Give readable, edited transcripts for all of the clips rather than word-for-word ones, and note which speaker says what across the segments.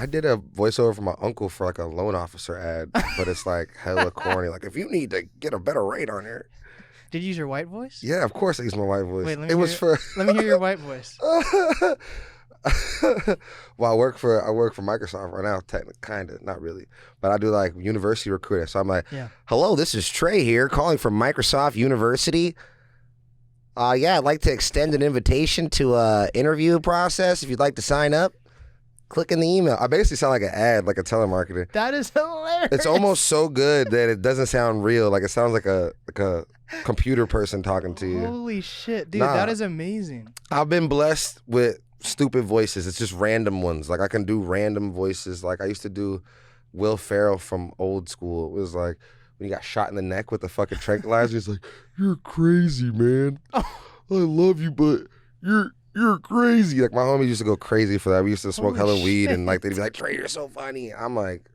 Speaker 1: I did a voiceover for my uncle for like a loan officer ad, but it's like hella corny. Like, if you need to get a better rate on here.
Speaker 2: Did you use your white voice?
Speaker 1: Yeah, of course I used my white voice.
Speaker 2: Wait, let
Speaker 1: it
Speaker 2: me
Speaker 1: was for.
Speaker 2: let me hear your white voice.
Speaker 1: Well, I work for Microsoft right now, technically, kind of, not really, but I do like university recruiting. So I'm like, hello, this is Tré here, calling from Microsoft University. Yeah, I'd like to extend an invitation to interview process. If you'd like to sign up, click in the email. I basically sound like an ad, like a telemarketer.
Speaker 2: That is hilarious.
Speaker 1: It's almost so good that it doesn't sound real. Like, it sounds like a computer person talking to you.
Speaker 2: Holy shit, dude, that is amazing.
Speaker 1: I've been blessed with stupid voices. It's just random ones. Like, I can do random voices. Like, I used to do Will Ferrell from Old School. It was like when he got shot in the neck with the fucking tranquilizer. He's like, "You're crazy, man. I love you, but you're crazy." Like, my homies used to go crazy for that. We used to smoke hella weed, and like they'd be like, "Tré, you're so funny." I'm like,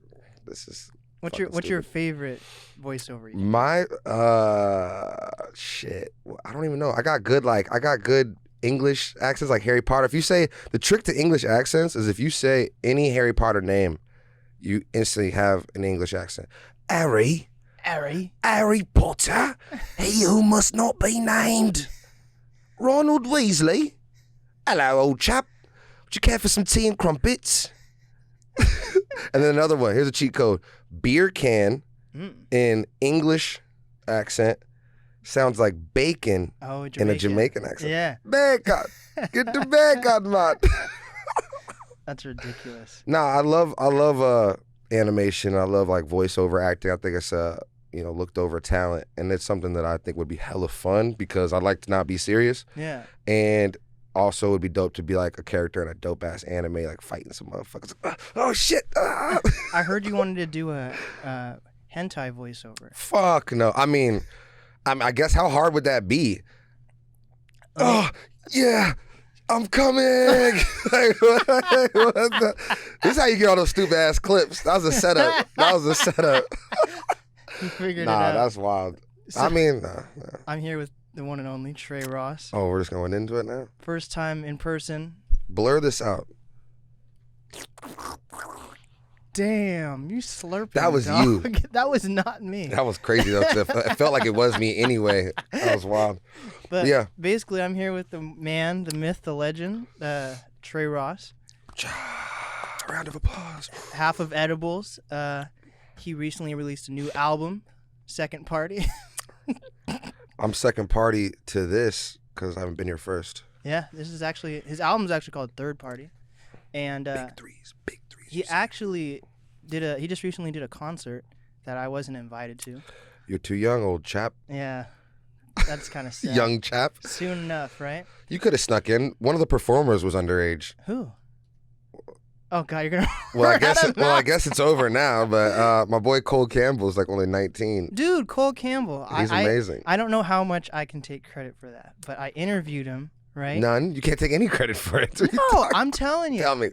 Speaker 1: this is.
Speaker 2: What's your favorite voiceover?
Speaker 1: My shit. I don't even know. I got good English accents like Harry Potter. If you say, the trick to English accents is if you say any Harry Potter name, you instantly have an English accent. Harry Potter, he who must not be named. Ronald Weasley. Hello, old chap. Would you care for some tea and crumpets? And then another one. Here's a cheat code. Beer can in English accent sounds like bacon in a Jamaican accent.
Speaker 2: Yeah.
Speaker 1: Bacon. Get the bacon, man.
Speaker 2: That's ridiculous.
Speaker 1: Nah, I love animation. I love like voiceover acting. I think it's looked over talent, and it's something that I think would be hella fun because I like to not be serious.
Speaker 2: Yeah.
Speaker 1: And also, it would be dope to be like a character in a dope ass anime, like fighting some motherfuckers. Oh shit!
Speaker 2: I heard you wanted to do a hentai voiceover.
Speaker 1: Fuck no. I guess how hard would that be? Oh yeah, I'm coming. Like, what this is how you get all those stupid ass clips. That was a setup.
Speaker 2: You figured it
Speaker 1: Nah,
Speaker 2: out.
Speaker 1: that's wild.
Speaker 2: So, I'm here with the one and only Tré Ross.
Speaker 1: Oh, we're just going into it now?
Speaker 2: First time in person.
Speaker 1: Blur this out.
Speaker 2: Damn, you slurping.
Speaker 1: That was
Speaker 2: dog.
Speaker 1: you.
Speaker 2: That was not me.
Speaker 1: That was crazy, though, 'cause it felt like it was me anyway. That was wild.
Speaker 2: But
Speaker 1: yeah.
Speaker 2: Basically, I'm here with the man, the myth, the legend, Tré Ross.
Speaker 1: Round of applause.
Speaker 2: Half of Edibles. He recently released a new album, Second Party.
Speaker 1: I'm second party to this because I haven't been here first.
Speaker 2: Yeah, his album's actually called Third Party. And
Speaker 1: big threes.
Speaker 2: He actually he just recently did a concert that I wasn't invited to.
Speaker 1: You're too young, old chap.
Speaker 2: Yeah, that's kind of sad.
Speaker 1: Young chap.
Speaker 2: Soon enough, right?
Speaker 1: You could have snuck in. One of the performers was underage.
Speaker 2: Who? Oh God, you're gonna.
Speaker 1: Well, I guess it's over now. But my boy Cole Campbell's like only 19.
Speaker 2: Dude, Cole Campbell.
Speaker 1: He's amazing.
Speaker 2: I don't know how much I can take credit for that, but I interviewed him. Right?
Speaker 1: None. You can't take any credit for it.
Speaker 2: No, I'm telling you.
Speaker 1: Tell me.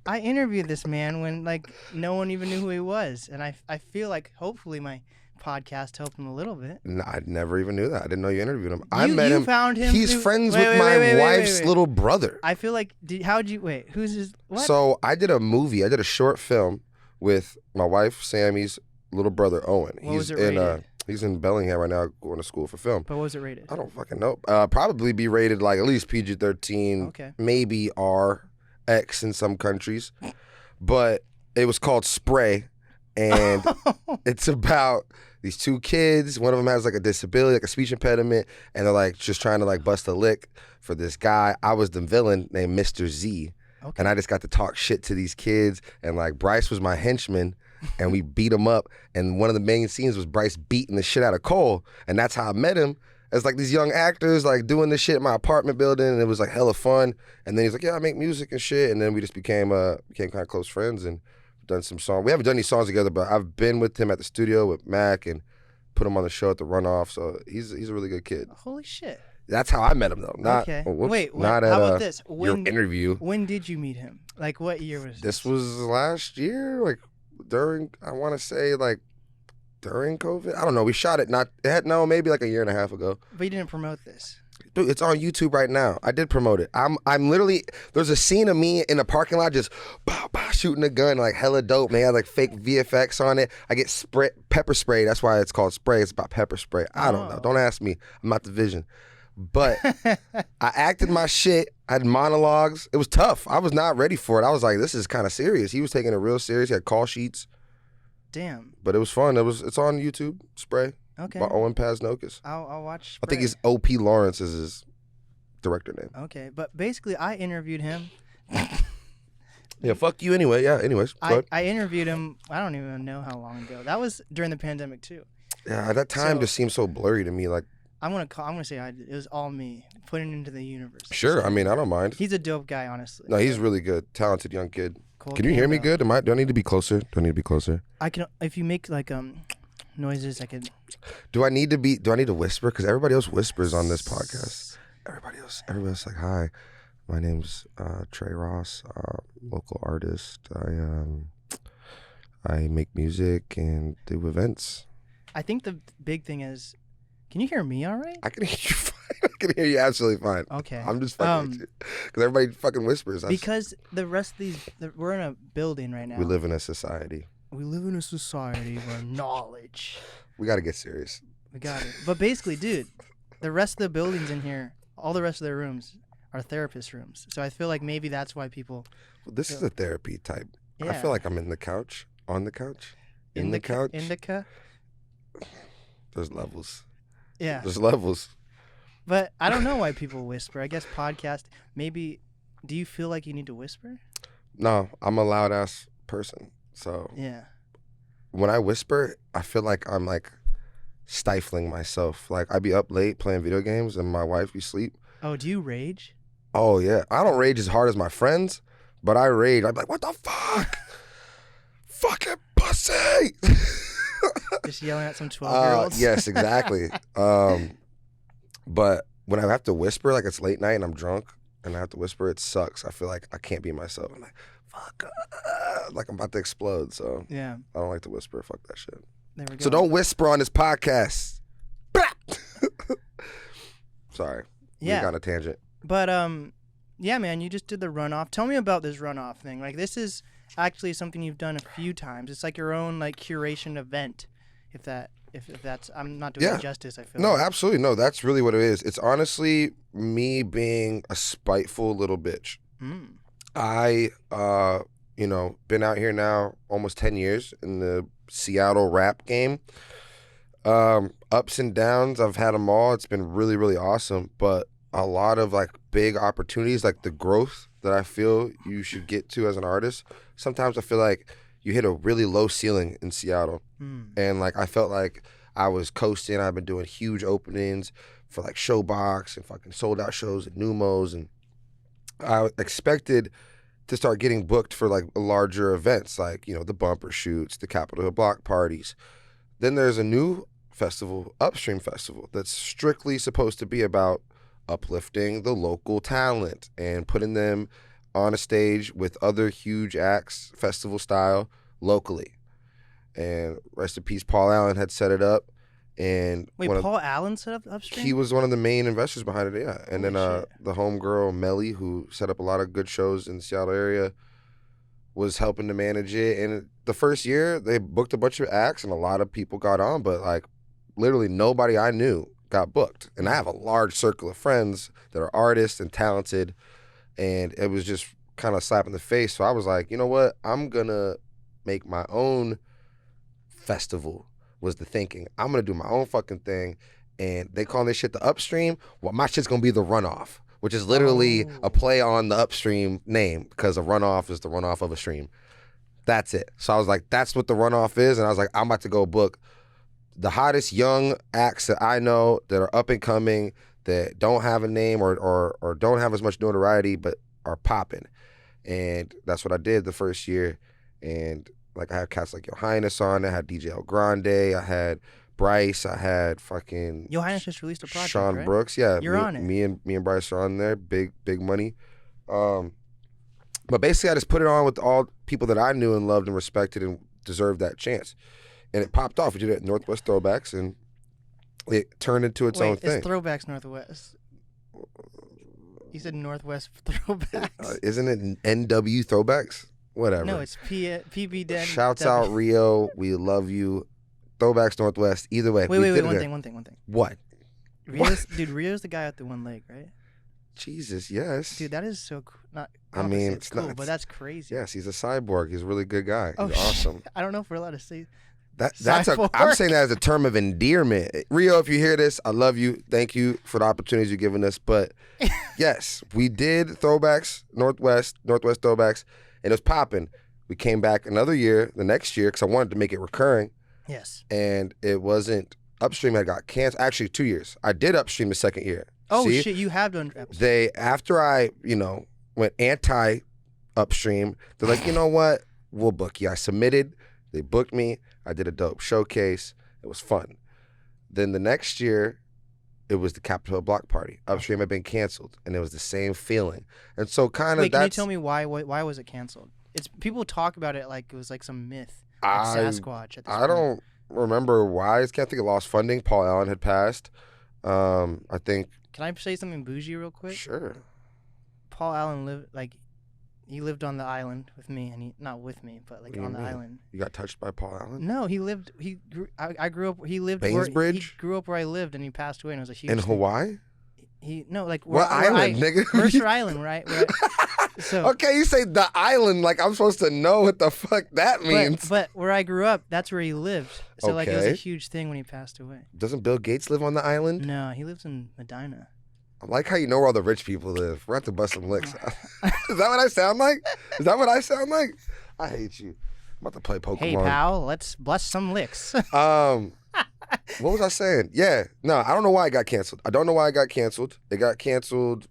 Speaker 2: I interviewed this man when like no one even knew who he was, and I feel like hopefully my podcast helped him a little bit.
Speaker 1: No, I never even knew that. I didn't know you interviewed him.
Speaker 2: I
Speaker 1: met him.
Speaker 2: Found him.
Speaker 1: He's friends with my wife's little brother.
Speaker 2: I feel like who's his what?
Speaker 1: So I did a short film with my wife Sammy's little brother Owen.
Speaker 2: What was it rated?
Speaker 1: He's in Bellingham right now going to school for film.
Speaker 2: But what was it rated?
Speaker 1: I don't fucking know. Probably be rated like at least PG-13,
Speaker 2: okay.
Speaker 1: Maybe RX in some countries. But it was called Spray, and it's about these two kids. One of them has like a disability, like a speech impediment, and they're like just trying to like bust a lick for this guy. I was the villain named Mr. Z, and I just got to talk shit to these kids, and like Bryce was my henchman. And we beat him up, and one of the main scenes was Bryce beating the shit out of Cole, and that's how I met him. As like these young actors like doing this shit in my apartment building, and it was like hella fun. And then he's like, "Yeah, I make music and shit," and then we just became kind of close friends and done some songs. We haven't done any songs together, but I've been with him at the studio with Mac and put him on the show at the Runoff. So he's a really good kid.
Speaker 2: Holy shit!
Speaker 1: That's how I met him though. Not
Speaker 2: okay.
Speaker 1: Wait,
Speaker 2: not
Speaker 1: at
Speaker 2: how about this?
Speaker 1: Your interview.
Speaker 2: When did you meet him? Like what year was this?
Speaker 1: This was last year, like. I want to say like during COVID. I don't know. We shot it maybe like a year and a half ago.
Speaker 2: But you didn't promote this.
Speaker 1: Dude, it's on YouTube right now. I did promote it. I'm literally, there's a scene of me in a parking lot just pow, pow, shooting a gun, like hella dope. Man, I had like fake VFX on it. I get pepper spray. That's why it's called spray. It's about pepper spray. I don't know. Don't ask me. I'm not the vision. But I acted my shit. I had monologues. It was tough. I was not ready for it. I was like, this is kind of serious. He was taking it real serious. He had call sheets.
Speaker 2: Damn.
Speaker 1: But it was fun. It's on YouTube. Spray.
Speaker 2: Okay.
Speaker 1: By Owen Paznokas.
Speaker 2: I'll watch.
Speaker 1: I think he's O.P. Lawrence is his director name.
Speaker 2: Okay, but basically, I interviewed him.
Speaker 1: Yeah, fuck you anyway. Yeah, anyways.
Speaker 2: I interviewed him. I don't even know how long ago. That was during the pandemic too.
Speaker 1: Yeah, that time just seems so blurry to me. Like,
Speaker 2: I'm gonna say it was all me putting it into the universe.
Speaker 1: Sure,
Speaker 2: So,
Speaker 1: I mean, I don't mind.
Speaker 2: he's a dope guy, honestly.
Speaker 1: No, he's really good, talented young kid.
Speaker 2: Cool
Speaker 1: Can you hear me
Speaker 2: camera.
Speaker 1: good? Do I need to be closer?
Speaker 2: I can if you make like noises. I could.
Speaker 1: Do I need to whisper? Because everybody else whispers on this podcast. Everybody else like, hi, my name's Tré Ross, local artist. I make music and do events.
Speaker 2: I think the big thing is, can you hear me all right?
Speaker 1: I can hear you fine. I can hear you absolutely fine.
Speaker 2: Okay.
Speaker 1: I'm just fucking with you. Because everybody fucking whispers.
Speaker 2: Because the rest of we're in a building right now.
Speaker 1: We live in a society.
Speaker 2: We live in a society where knowledge.
Speaker 1: We got to get serious.
Speaker 2: We got it. But basically, dude, the rest of the buildings in here, all the rest of their rooms are therapist rooms. So I feel like maybe that's why people.
Speaker 1: Well, this is a therapy type.
Speaker 2: Yeah.
Speaker 1: I feel like I'm on the couch, in the couch.
Speaker 2: Indica.
Speaker 1: There's levels.
Speaker 2: Yeah.
Speaker 1: There's levels.
Speaker 2: But I don't know why people whisper. I guess podcast. Maybe. Do you feel like you need to whisper?
Speaker 1: No, I'm a loud ass person. So
Speaker 2: Yeah.
Speaker 1: when I whisper, I feel like I'm like stifling myself. Like I'd be up late playing video games and my wife be asleep.
Speaker 2: Oh, do you rage?
Speaker 1: Oh yeah, I don't rage as hard as my friends, but I rage. I'm like, what the fuck? Fucking pussy!
Speaker 2: Just yelling at some 12-year-olds.
Speaker 1: Yes, exactly. But when I have to whisper, like it's late night and I'm drunk and I have to whisper, it sucks. I feel like I can't be myself. I'm like, fuck, like I'm about to explode. So
Speaker 2: Yeah.
Speaker 1: I don't like to whisper. Fuck that shit.
Speaker 2: There we go.
Speaker 1: So don't whisper on this podcast. Sorry.
Speaker 2: Yeah.
Speaker 1: We got a tangent.
Speaker 2: But yeah, man, you just did the runoff. Tell me about this runoff thing. Like, this is actually something you've done a few times. It's like your own like curation event. If that's, I'm not doing it justice. I feel.
Speaker 1: No,
Speaker 2: like.
Speaker 1: absolutely no. That's really what it is. It's honestly me being a spiteful little bitch.
Speaker 2: Mm.
Speaker 1: I, been out here now almost 10 years in the Seattle rap game. Ups and downs, I've had them all. It's been really, really awesome. But a lot of like big opportunities, like the growth that I feel you should get to as an artist. Sometimes I feel like you hit a really low ceiling in Seattle. And like I felt like I was coasting. I've been doing huge openings for like Showbox and fucking sold out shows at Numos, and I expected to start getting booked for like larger events, like, you know, the bumper shoots, the Capitol Hill block parties. Then there's a new festival, Upstream Festival, that's strictly supposed to be about uplifting the local talent and putting them on a stage with other huge acts, festival style, locally. And rest in peace, Paul Allen had set it up. And
Speaker 2: Wait, Paul Allen set up Upstream?
Speaker 1: He was one of the main investors behind it, yeah. And
Speaker 2: Holy
Speaker 1: then
Speaker 2: shit.
Speaker 1: the homegirl, Melly, who set up a lot of good shows in the Seattle area, was helping to manage it. And the first year, they booked a bunch of acts and a lot of people got on, but like literally nobody I knew got booked. And I have a large circle of friends that are artists and talented, and it was just kind of slap in the face. So I was like, you know what? I'm going to make my own festival, was the thinking. I'm going to do my own fucking thing. And they call this shit the Upstream. Well, my shit's going to be the Runoff, which is literally a play on the Upstream name, because a runoff is the runoff of a stream. That's it. So I was like, that's what the Runoff is. And I was like, I'm about to go book the hottest young acts that I know that are up and coming, that don't have a name or don't have as much notoriety, but are popping. And that's what I did the first year. And like I had cats like Your Highness on. I had DJ El Grande. I had Bryce. I had fucking
Speaker 2: Your Highness just released a project,
Speaker 1: Sean
Speaker 2: right?
Speaker 1: Brooks. Yeah,
Speaker 2: You're on it.
Speaker 1: Me and Bryce are on there. Big money. But basically, I just put it on with all people that I knew and loved and respected and deserved that chance. And it popped off. We did it at Northwest Throwbacks, and it turned into its own thing.
Speaker 2: It's Throwbacks Northwest. You said Northwest Throwbacks.
Speaker 1: Isn't it NW Throwbacks? Whatever.
Speaker 2: No, it's PB Den.
Speaker 1: Shouts out Rio. We love you. Throwbacks Northwest. Either way.
Speaker 2: Wait. One thing.
Speaker 1: What?
Speaker 2: Rio's the guy with the one leg, right?
Speaker 1: Jesus, yes.
Speaker 2: Dude, that is so cool.
Speaker 1: It's
Speaker 2: cool,
Speaker 1: not,
Speaker 2: but that's crazy.
Speaker 1: Yes, he's a cyborg. He's a really good guy.
Speaker 2: Oh,
Speaker 1: he's awesome.
Speaker 2: I don't know if we're allowed to say
Speaker 1: I'm saying that as a term of endearment. Rio, if you hear this, I love you. Thank you for the opportunities you've given us. But yes, we did Throwbacks, Northwest Throwbacks, and it was popping. We came back another year, the next year, because I wanted to make it recurring.
Speaker 2: Yes.
Speaker 1: And it wasn't Upstream. I got canceled. Actually, 2 years. I did Upstream the second year.
Speaker 2: Oh,
Speaker 1: See?
Speaker 2: shit, you have done episodes.
Speaker 1: After I, went anti-Upstream, they're like, you know what? We'll book you. I submitted. They booked me. I did a dope showcase. It was fun. Then the next year, it was the Capitol Hill Block Party. Upstream had been canceled, and it was the same feeling. And so kind of
Speaker 2: Wait, can you tell me why was it canceled? It's people talk about it like it was like some myth, like Sasquatch. At this point.
Speaker 1: Don't remember why. I can't think it lost funding. Paul Allen had passed. I think.
Speaker 2: Can I say something bougie real quick?
Speaker 1: Sure.
Speaker 2: Paul Allen he lived on the island with me, and not with me, but like on the island.
Speaker 1: You got touched by Paul Allen?
Speaker 2: No, I grew up. He lived.
Speaker 1: Bainbridge?
Speaker 2: He grew up where I lived, and he passed away, and it was a huge.
Speaker 1: In
Speaker 2: thing.
Speaker 1: Hawaii?
Speaker 2: What
Speaker 1: island, nigga?
Speaker 2: Mercer Island, right? So
Speaker 1: okay, you say the island like I'm supposed to know what the fuck that means.
Speaker 2: But where I grew up, that's where he lived. So like it was a huge thing when he passed away.
Speaker 1: Doesn't Bill Gates live on the island?
Speaker 2: No, he lives in Medina.
Speaker 1: I like how you know where all the rich people live. We're about to bust some licks. Is that what I sound like? I hate you. I'm about to play Pokemon.
Speaker 2: Hey pal, let's bust some licks.
Speaker 1: What was I saying? Yeah, no, I don't know why it got canceled. It got canceled,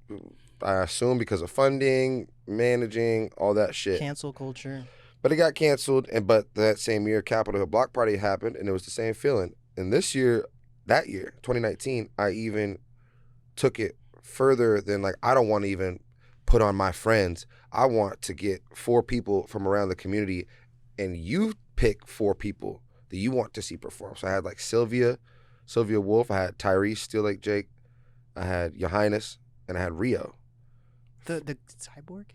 Speaker 1: I assume because of funding, managing, all that shit.
Speaker 2: Cancel culture.
Speaker 1: But it got canceled, but that same year, Capitol Hill Block Party happened, and it was the same feeling. And that year, 2019, I even took it further than I don't want to even put on my friends. I want to get 4 people from around the community, and you pick 4 people that you want to see perform. So I had Sylvia Wolf, I had Tyrese, Steel Lake Jake, I had Yohines, and I had Rio.
Speaker 2: The cyborg?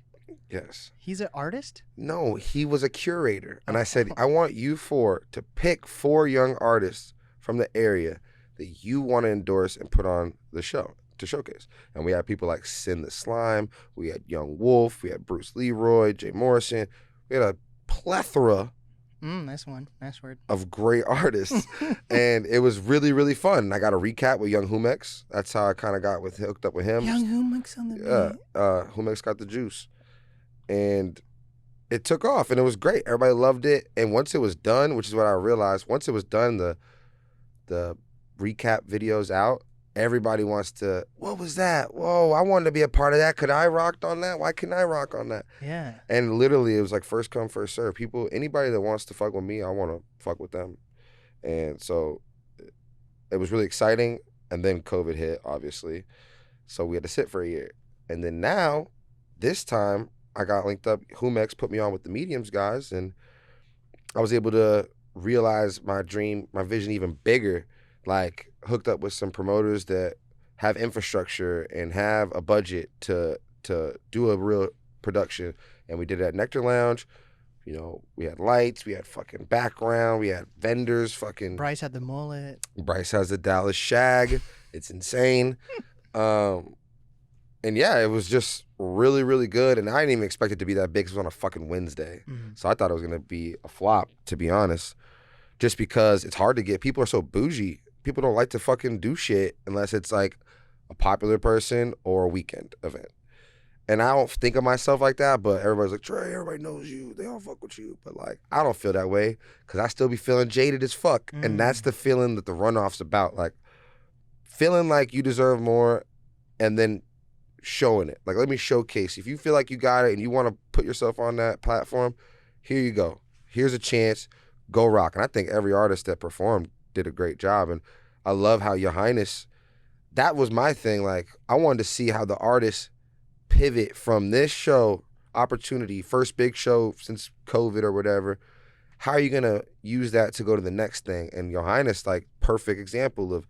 Speaker 1: Yes.
Speaker 2: He's an artist?
Speaker 1: No, he was a curator. And I said, I want you 4 to pick 4 young artists from the area that you want to endorse and put on the show to showcase. And we had people like Sin the Slime, we had Young Wolf, we had Bruce Leroy, Jay Morrison. We had a plethora
Speaker 2: nice word.
Speaker 1: of great artists. And it was really, really fun. I got a recap with Young Humex. That's how I kind of got hooked up with him.
Speaker 2: Young Humex on the beat.
Speaker 1: Humex got the juice. And it took off, and it was great. Everybody loved it. And once it was done, which is what I realized, once it was done, the recap videos out, everybody wants to, what was that? Whoa, I wanted to be a part of that. Could I rock on that? Why couldn't I rock on that?
Speaker 2: Yeah.
Speaker 1: And literally, it was like first come, first serve. Anybody that wants to fuck with me, I want to fuck with them. And so it was really exciting. And then COVID hit, obviously. So we had to sit for a year. And then now, this time, I got linked up. Humex put me on with the Mediums guys, and I was able to realize my dream, my vision even bigger, hooked up with some promoters that have infrastructure and have a budget to do a real production. And we did it at Nectar Lounge. We had lights, we had fucking background, we had vendors,
Speaker 2: Bryce had the mullet.
Speaker 1: Bryce has the Dallas shag. It's insane. And yeah, it was just really, really good. And I didn't even expect it to be that big. 'Cause it was on a fucking Wednesday. Mm-hmm. So I thought it was going to be a flop, to be honest. Just because it's hard to get. People are so bougie. People don't like to fucking do shit unless it's a popular person or a weekend event. And I don't think of myself like that, but everybody's like, Tré, everybody knows you. They all fuck with you. But I don't feel that way because I still be feeling jaded as fuck. Mm. And that's the feeling that the runoff's about. Feeling like you deserve more and then showing it. Let me showcase. If you feel like you got it and you want to put yourself on that platform, here you go. Here's a chance. Go rock. And I think every artist that performed did a great job. And I love how Yohines, that was my thing. I wanted to see how the artists pivot from this show, opportunity, first big show since COVID or whatever. How are you going to use that to go to the next thing? And Yohines, perfect example of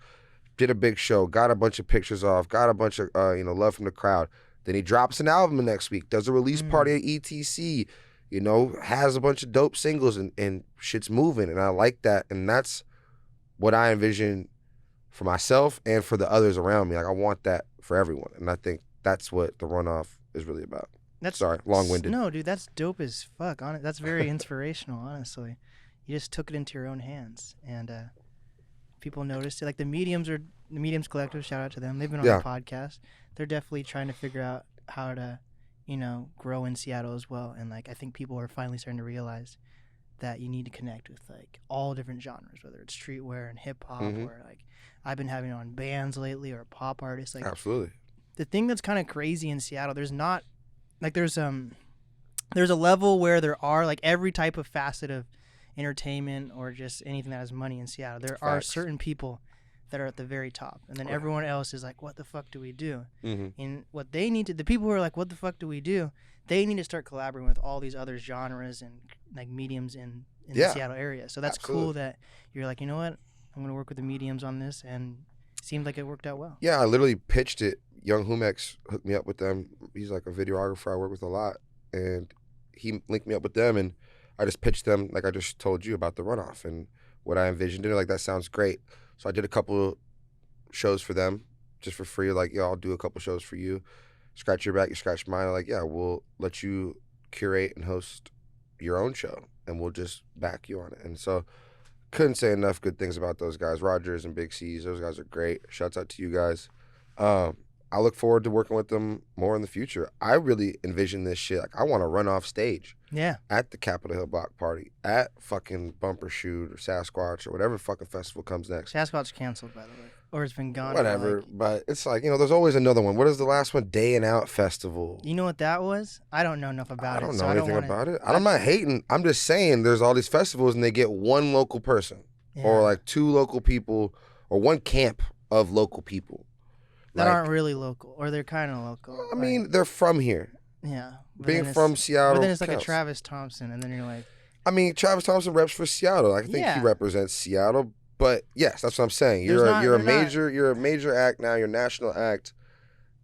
Speaker 1: did a big show, got a bunch of pictures off, got a bunch of love from the crowd. Then he drops an album the next week, does a release party at ETC, has a bunch of dope singles and shit's moving. And I like that. And that's what I envision for myself and for the others around me. Like, I want that for everyone. And I think that's what the runoff is really about. Sorry, long-winded.
Speaker 2: No, dude, that's dope as fuck. That's very inspirational, honestly. You just took it into your own hands. And people noticed it. Like the Mediums Collective, shout out to them. They've been on the podcast. They're definitely trying to figure out how to, grow in Seattle as well. And like I think people are finally starting to realize that you need to connect with like all different genres, whether it's streetwear and hip hop or like I've been having on bands lately or pop artists. Like
Speaker 1: absolutely.
Speaker 2: The thing that's kind of crazy in Seattle, there's a level where there are like every type of facet of entertainment or just anything that has money in Seattle. There are certain people that are at the very top, and then everyone else is like, what the fuck do we do? And what they need to, the people who are like, what the fuck do we do, they need to start collaborating with all these other genres and like mediums in the Seattle area. So that's cool that you're like, you know what, I'm going to work with the mediums on this, and it seemed like it worked out well.
Speaker 1: Yeah, I literally pitched it. Young Humex hooked me up with them. He's like a videographer I work with a lot, and he linked me up with them, and I just pitched them like I just told you about the runoff and what I envisioned. And they're like, that sounds great. So I did a couple shows for them just for free. Like, I'll do a couple shows for you. Scratch your back, you scratch mine. Like, we'll let you curate and host your own show, and we'll just back you on it. And so couldn't say enough good things about those guys. Rogers and Big C's, those guys are great. Shouts out to you guys. I look forward to working with them more in the future. I really envision this shit. Like, I want to run off stage.
Speaker 2: Yeah.
Speaker 1: At the Capitol Hill Block Party, at fucking Bumper Shoot or Sasquatch or whatever fucking festival comes next.
Speaker 2: Sasquatch canceled, by the way. Or it's been gone.
Speaker 1: Whatever. But it's like, there's always another one. What is the last one? Day and Out Festival.
Speaker 2: You know what that was? I don't know enough about it.
Speaker 1: I don't know anything about it. I'm not hating. I'm just saying there's all these festivals and they get one local person or like two local people or one camp of local people.
Speaker 2: That aren't really local, or they're kind of local.
Speaker 1: I mean, they're from here.
Speaker 2: Yeah.
Speaker 1: Being from Seattle.
Speaker 2: But then it's like
Speaker 1: counts.
Speaker 2: a Travis Thompson, and then you're like.
Speaker 1: I mean, Travis Thompson reps for Seattle. I think he represents Seattle. But yes, that's what I'm saying. You're a major act now. You're a national act.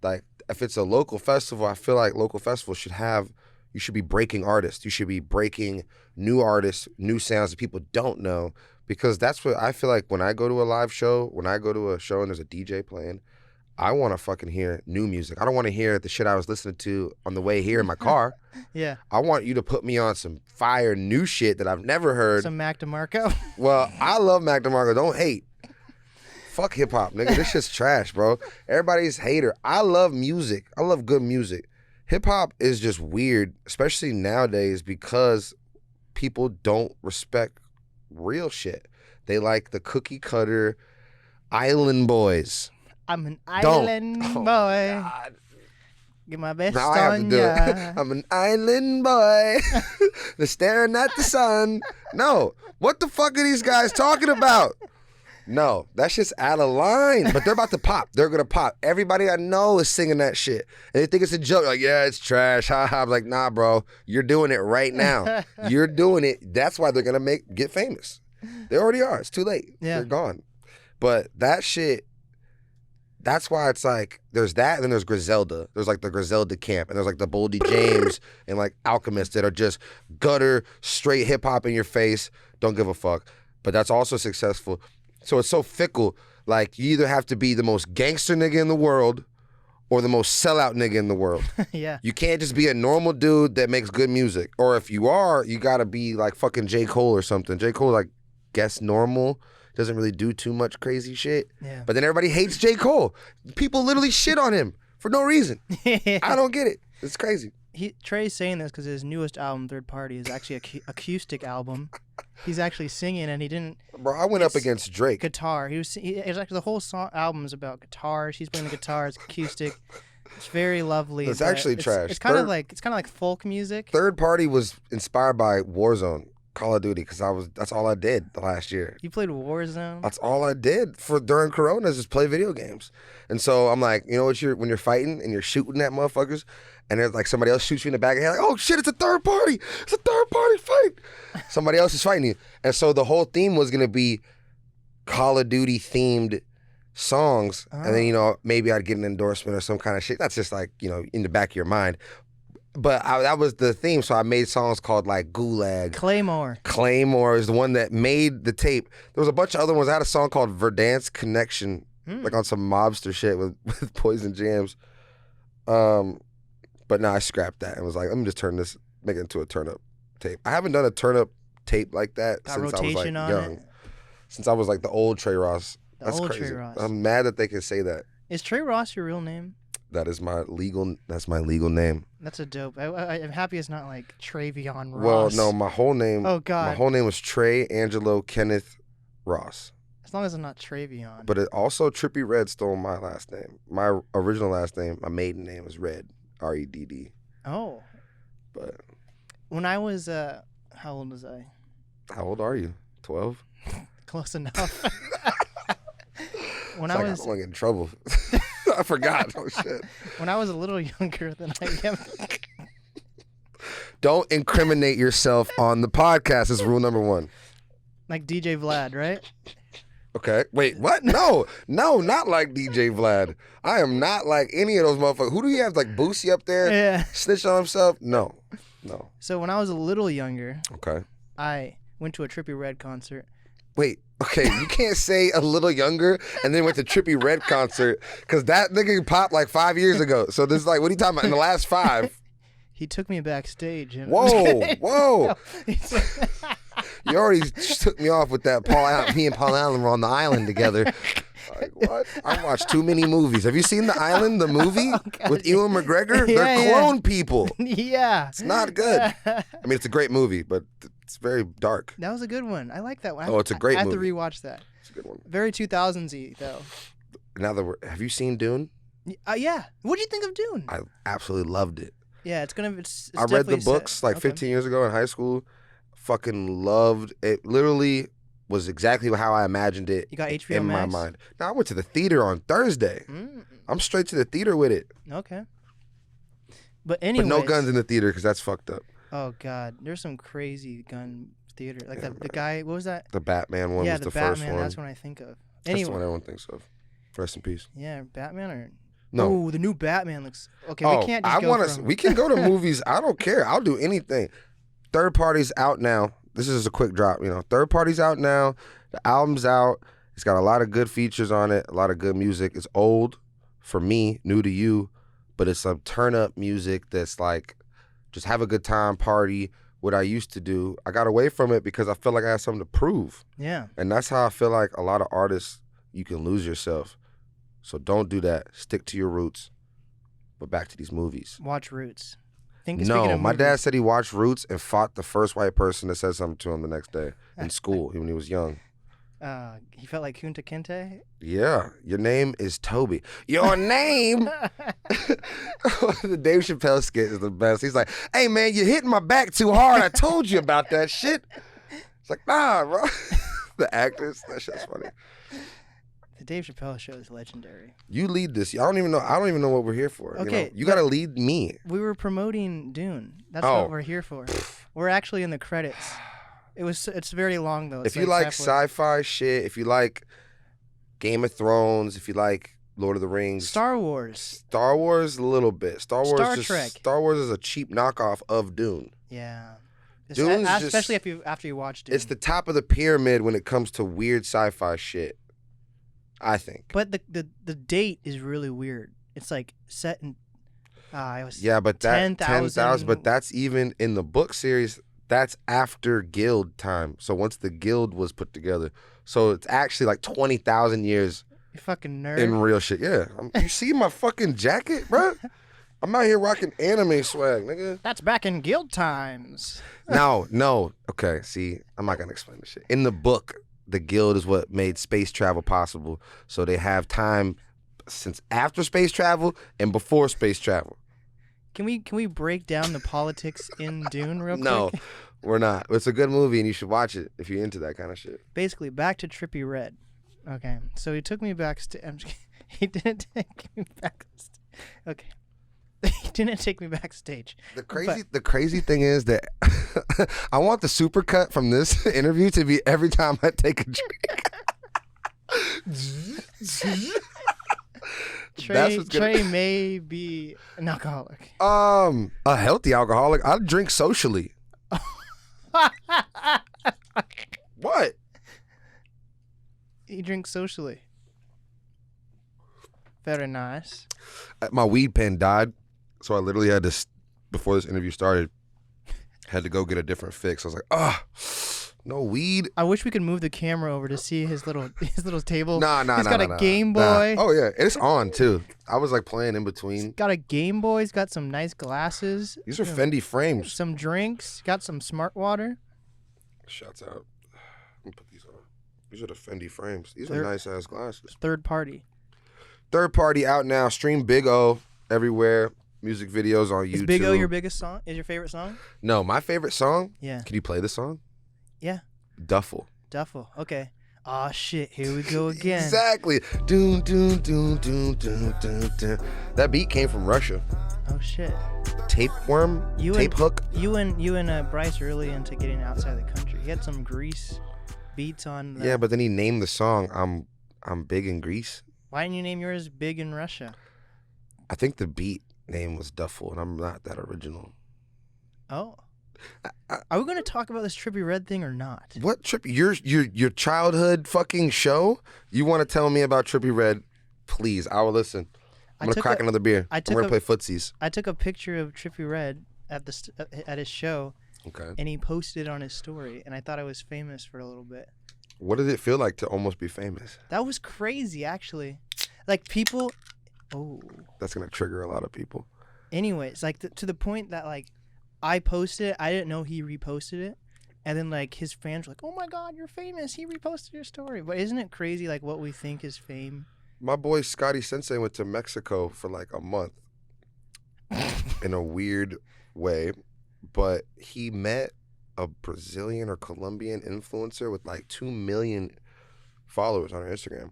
Speaker 1: Like, if it's a local festival, I feel like local festivals you should be breaking artists. You should be breaking new artists, new sounds that people don't know. Because that's what I feel like when I go to a live show, when I go to a show and there's a DJ playing, I want to fucking hear new music. I don't want to hear the shit I was listening to on the way here in my car.
Speaker 2: Yeah.
Speaker 1: I want you to put me on some fire new shit that I've never heard.
Speaker 2: Some Mac DeMarco.
Speaker 1: Well, I love Mac DeMarco. Don't hate. Fuck hip hop, nigga. This shit's trash, bro. Everybody's hater. I love music. I love good music. Hip hop is just weird, especially nowadays, because people don't respect real shit. They like the cookie cutter island boys.
Speaker 2: I'm an island boy.
Speaker 1: God.
Speaker 2: Get my best
Speaker 1: now I have
Speaker 2: on
Speaker 1: to do it. I'm an island boy. They're staring at the sun. No. What the fuck are these guys talking about? No. That shit's out of line. But they're about to pop. They're going to pop. Everybody I know is singing that shit. And they think it's a joke. Like, yeah, it's trash. Ha ha. I'm like, nah, bro. You're doing it right now. You're doing it. That's why they're going to get famous. They already are. It's too late.
Speaker 2: Yeah.
Speaker 1: They're gone. But that shit... That's why it's like, there's that, and then there's Griselda. There's like the Griselda camp, and there's like the Boldy James and like Alchemist that are just gutter, straight hip-hop in your face, don't give a fuck. But that's also successful. So it's so fickle. Like, you either have to be the most gangster nigga in the world or the most sellout nigga in the world.
Speaker 2: Yeah.
Speaker 1: You can't just be a normal dude that makes good music. Or if you are, you gotta be like fucking J. Cole or something. J. Cole, like, guess normal. Doesn't really do too much crazy shit.
Speaker 2: Yeah.
Speaker 1: But then everybody hates J. Cole. People literally shit on him for no reason. I don't get it. It's crazy.
Speaker 2: Trey's saying this because his newest album, Third Party, is actually an acoustic album. He's actually singing, and he didn't.
Speaker 1: Bro, I went up against Drake.
Speaker 2: Guitar. It's actually the whole album is about guitars. He's playing the guitar. It's acoustic. It's very lovely.
Speaker 1: It's actually trash.
Speaker 2: It's kind of like folk music.
Speaker 1: Third Party was inspired by Warzone. Call of Duty, because that's all I did the last year.
Speaker 2: You played Warzone?
Speaker 1: That's all I did during Corona is just play video games. And so I'm like, you know what, when you're fighting and you're shooting at motherfuckers and there's like somebody else shoots you in the back of the head, like, oh shit, it's a third party. It's a third party fight. Somebody else is fighting you. And so the whole theme was going to be Call of Duty themed songs, and then, you know, maybe I'd get an endorsement or some kind of shit. That's just like, you know, in the back of your mind. But that was the theme, so I made songs called like Gulag. Claymore is the one that made the tape. There was a bunch of other ones. I had a song called Verdansk Connection, like on some mobster shit with Poison Jams. But no, I scrapped that and was like, let me just make it into a turn-up tape. I haven't done a turn-up tape like that since I was like young. Since I was like the old Tré Ross. That's crazy.
Speaker 2: Tré Ross.
Speaker 1: I'm mad that they can say that.
Speaker 2: Is Tré Ross your real name?
Speaker 1: That's my legal name.
Speaker 2: That's a dope. I'm happy it's not like Travion Ross.
Speaker 1: Well, no, my whole name.
Speaker 2: Oh God.
Speaker 1: My whole name was Tré Angelo Kenneth Ross.
Speaker 2: As long as it's not Travion.
Speaker 1: But it also Trippie Redd stole my last name. My original last name, my maiden name is Redd, R-E-D-D.
Speaker 2: Oh.
Speaker 1: But
Speaker 2: when I was how old was I?
Speaker 1: How old are you? 12?
Speaker 2: Close enough. When
Speaker 1: I don't want to get in trouble. I forgot. Oh shit.
Speaker 2: When I was a little younger than I am.
Speaker 1: Don't incriminate yourself on the podcast is rule number 1.
Speaker 2: Like DJ Vlad, right?
Speaker 1: Okay. Wait, what? No, not like DJ Vlad. I am not like any of those motherfuckers. Who do you have, like Boosie up there?
Speaker 2: Yeah.
Speaker 1: Snitch on himself? No.
Speaker 2: So when I was a little younger,
Speaker 1: okay,
Speaker 2: I went to a Trippie Redd concert.
Speaker 1: Wait, okay, you can't say a little younger and then went to Trippie Redd concert because that nigga popped like 5 years ago. So this is like, what are you talking about in the last 5?
Speaker 2: He took me backstage. And
Speaker 1: Whoa. You already took me off with that Paul Allen. Me and Paul Allen were on the island together. Like, what? I watched too many movies. Have you seen The Island, the movie with Ewan McGregor? They're clone people.
Speaker 2: Yeah.
Speaker 1: It's not good. I mean, it's a great movie, but it's very dark.
Speaker 2: That was a good one. I like that one.
Speaker 1: Oh, it's a great movie.
Speaker 2: I have to rewatch that.
Speaker 1: It's a good one.
Speaker 2: Very 2000s-y, though.
Speaker 1: Have you seen Dune?
Speaker 2: Yeah. What do you think of Dune?
Speaker 1: I absolutely loved it.
Speaker 2: Yeah, it's
Speaker 1: I read the books like 15 years ago in high school. Fucking loved it. Literally was exactly how I imagined it.
Speaker 2: You got HBO
Speaker 1: in
Speaker 2: Max?
Speaker 1: my mind. Now I went to the theater on Thursday. I'm straight to the theater with it.
Speaker 2: Okay. But anyways,
Speaker 1: no guns in the theater because that's fucked up.
Speaker 2: Oh God, there's some crazy gun theater. Like the guy, what was that?
Speaker 1: The Batman one was the first one.
Speaker 2: That's what I think of.
Speaker 1: Anyway. That's the one everyone thinks of. Rest in peace.
Speaker 2: Yeah, Batman or
Speaker 1: no?
Speaker 2: Oh, the new Batman looks okay. We can't just
Speaker 1: We can go to movies. I don't care. I'll do anything. Third party's out now. This is a quick drop, you know. Third party's out now. The album's out. It's got a lot of good features on it, a lot of good music. It's old for me, new to you, but it's some turn-up music that's like, just have a good time, party, what I used to do. I got away from it because I feel like I had something to prove.
Speaker 2: Yeah.
Speaker 1: And that's how I feel like a lot of artists, you can lose yourself. So don't do that. Stick to your roots. But back to these movies.
Speaker 2: Watch Roots.
Speaker 1: No, my dad said he watched Roots and fought the first white person that said something to him the next day in school when he was young.
Speaker 2: He felt like Kunta Kinte?
Speaker 1: Yeah. Your name is Toby. Your name? The Dave Chappelle skit is the best. He's like, hey, man, you're hitting my back too hard. I told you about that shit. It's like, nah, bro. The actors, that shit's funny.
Speaker 2: The Dave Chappelle show is legendary.
Speaker 1: You lead this. I don't even know what we're here for.
Speaker 2: Okay,
Speaker 1: you got to lead me.
Speaker 2: We were promoting Dune. That's what we're here for. We're actually in the credits. It's very long though.
Speaker 1: If you like sci-fi shit, if you like Game of Thrones, if you like Lord of the Rings,
Speaker 2: Star Wars
Speaker 1: a little bit. Star
Speaker 2: Trek.
Speaker 1: Star Wars is a cheap knockoff of Dune.
Speaker 2: Yeah.
Speaker 1: Dune's
Speaker 2: especially after you watch Dune.
Speaker 1: It's the top of the pyramid when it comes to weird sci-fi shit, I think.
Speaker 2: But the date is really weird. It's like set in it was
Speaker 1: but that 10,000, but that's even in the book series. That's after Guild time. So once the Guild was put together, so it's actually like 20,000 years.
Speaker 2: You fucking nerd.
Speaker 1: In real shit, yeah. You see my fucking jacket, bro? I'm out here rocking anime swag, nigga.
Speaker 2: That's back in Guild times.
Speaker 1: No. Okay, see, I'm not gonna explain this shit. In the book, the Guild is what made space travel possible. So they have time since after space travel and before space travel.
Speaker 2: Can we break down the politics in Dune real quick?
Speaker 1: No, we're not. It's a good movie and you should watch it if you're into that kind of shit.
Speaker 2: Basically, back to Trippie Redd. Okay, so he took me backstage. He didn't take me backstage. Okay. He didn't take me backstage.
Speaker 1: The crazy thing is that I want the supercut from this interview to be every time I take a drink.
Speaker 2: Tré may be an alcoholic.
Speaker 1: A healthy alcoholic. I drink socially. What?
Speaker 2: He drinks socially. Very nice.
Speaker 1: My weed pen died, so I literally had to, before this interview started, had to go get a different fix. I was like, no weed.
Speaker 2: I wish we could move the camera over to see his little table.
Speaker 1: Nah.
Speaker 2: He's got a Game Boy.
Speaker 1: Oh yeah, it's on too. I was like playing in between.
Speaker 2: He's got a Game Boy. He's got some nice glasses.
Speaker 1: These are Fendi frames.
Speaker 2: Some drinks. Got some smart water.
Speaker 1: Shouts out. Let me put these on. These are the Fendi frames. These are nice ass glasses.
Speaker 2: Third party
Speaker 1: out now. Stream Big O everywhere. Music videos on YouTube.
Speaker 2: Is Big O your biggest song? Is your favorite song?
Speaker 1: No, my favorite song?
Speaker 2: Yeah.
Speaker 1: Can you play the song?
Speaker 2: Yeah.
Speaker 1: Duffel.
Speaker 2: Okay. Aw, shit. Here we go again.
Speaker 1: Exactly. Doom, doom, doom, doom, doom, doom, doom. That beat came from Russia.
Speaker 2: Oh, shit.
Speaker 1: Tapeworm? Tape hook?
Speaker 2: You and Bryce are really into getting outside the country. He had some Grease beats on.
Speaker 1: Yeah, but then he named the song I'm Big in Greece.
Speaker 2: Why didn't you name yours Big in Russia?
Speaker 1: I think the beat name was Duffel, and I'm not that original.
Speaker 2: Oh. Are we going to talk about this Trippie Redd thing or not?
Speaker 1: What Trippie? Your childhood fucking show? You want to tell me about Trippie Redd? Please, I will listen. I'm going to crack another beer. We're going to play footsies.
Speaker 2: I took a picture of Trippie Redd at his show.
Speaker 1: Okay.
Speaker 2: And he posted it on his story, and I thought I was famous for a little bit.
Speaker 1: What did it feel like to almost be famous?
Speaker 2: That was crazy, actually. Like, people... Oh.
Speaker 1: That's going to trigger a lot of people.
Speaker 2: Anyways, like, to the point that, like, I posted it. I didn't know he reposted it. And then, like, his fans were like, oh, my God, you're famous. He reposted your story. But isn't it crazy, like, what we think is fame?
Speaker 1: My boy Scotty Sensei went to Mexico for, like, a month in a weird way. But he met a Brazilian or Colombian influencer with, like, 2 million followers on her Instagram.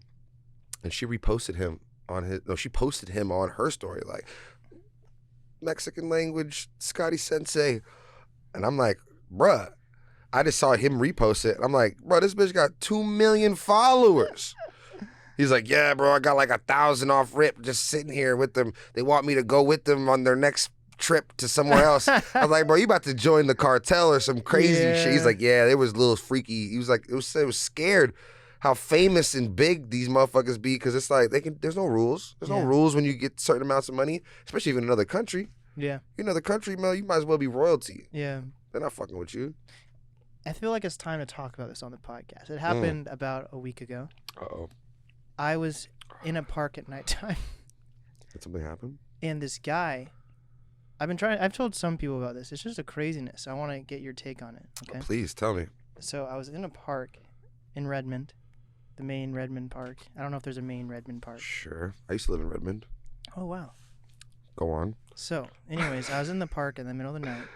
Speaker 1: And she reposted him she posted him on her story, like, Mexican language, Scotty Sensei. And I'm like, bruh, I just saw him repost it. I'm like, bruh, this bitch got 2 million followers. He's like, yeah, bro, I got like 1,000 off rip just sitting here with them. They want me to go with them on their next trip to somewhere else. I was like, bro, you about to join the cartel or some crazy shit. He's like, yeah, it was a little freaky. He was like, it was scared how famous and big these motherfuckers be, because it's like there's no rules. There's no rules when you get certain amounts of money, especially even in another country.
Speaker 2: Yeah.
Speaker 1: You're in another country, man, you might as well be royalty.
Speaker 2: Yeah.
Speaker 1: They're not fucking with you.
Speaker 2: I feel like it's time to talk about this on the podcast. It happened about a week ago.
Speaker 1: Uh-oh.
Speaker 2: I was in a park at nighttime.
Speaker 1: Did something happen?
Speaker 2: And this guy, I've told some people about this. It's just a craziness. I want to get your take on it. Okay.
Speaker 1: Oh, please tell me.
Speaker 2: So I was in a park in Redmond, the main Redmond Park. I don't know if there's a main Redmond Park.
Speaker 1: Sure. I used to live in Redmond.
Speaker 2: Oh, wow.
Speaker 1: Go on.
Speaker 2: So, anyways, I was in the park in the middle of the night,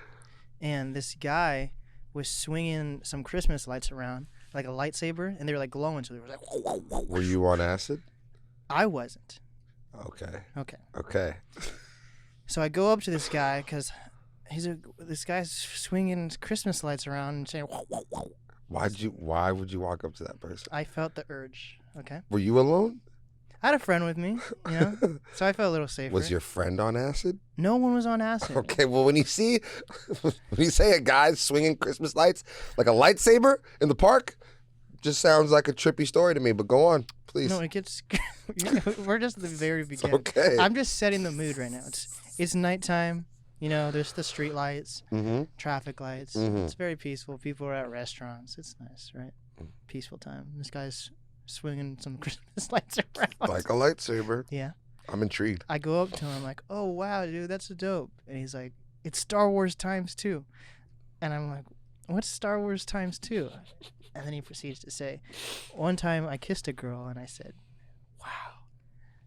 Speaker 2: and this guy was swinging some Christmas lights around, like a lightsaber, and they were like glowing, so they were like...
Speaker 1: Were you on acid?
Speaker 2: I wasn't.
Speaker 1: Okay.
Speaker 2: So I go up to this guy, because this guy's swinging Christmas lights around and saying...
Speaker 1: Why would you walk up to that person?
Speaker 2: I felt the urge, okay?
Speaker 1: Were you alone?
Speaker 2: I had a friend with me, you know, so I felt a little safer.
Speaker 1: Was your friend on acid?
Speaker 2: No one was on acid.
Speaker 1: Okay, well, when you say a guy swinging Christmas lights like a lightsaber in the park, just sounds like a trippy story to me, but go on, please.
Speaker 2: No, it gets... We're just at the very beginning.
Speaker 1: Okay.
Speaker 2: I'm just setting the mood right now. It's nighttime. You know, there's the street lights, traffic lights. It's very peaceful. People are at restaurants. It's nice, right? Peaceful time. This guy's swinging some Christmas lights around.
Speaker 1: Like a lightsaber.
Speaker 2: Yeah.
Speaker 1: I'm intrigued.
Speaker 2: I go up to him, like, oh, wow, dude, that's dope. And he's like, it's Star Wars ×2. And I'm like, what's Star Wars ×2? And then he proceeds to say, one time I kissed a girl and I said, wow,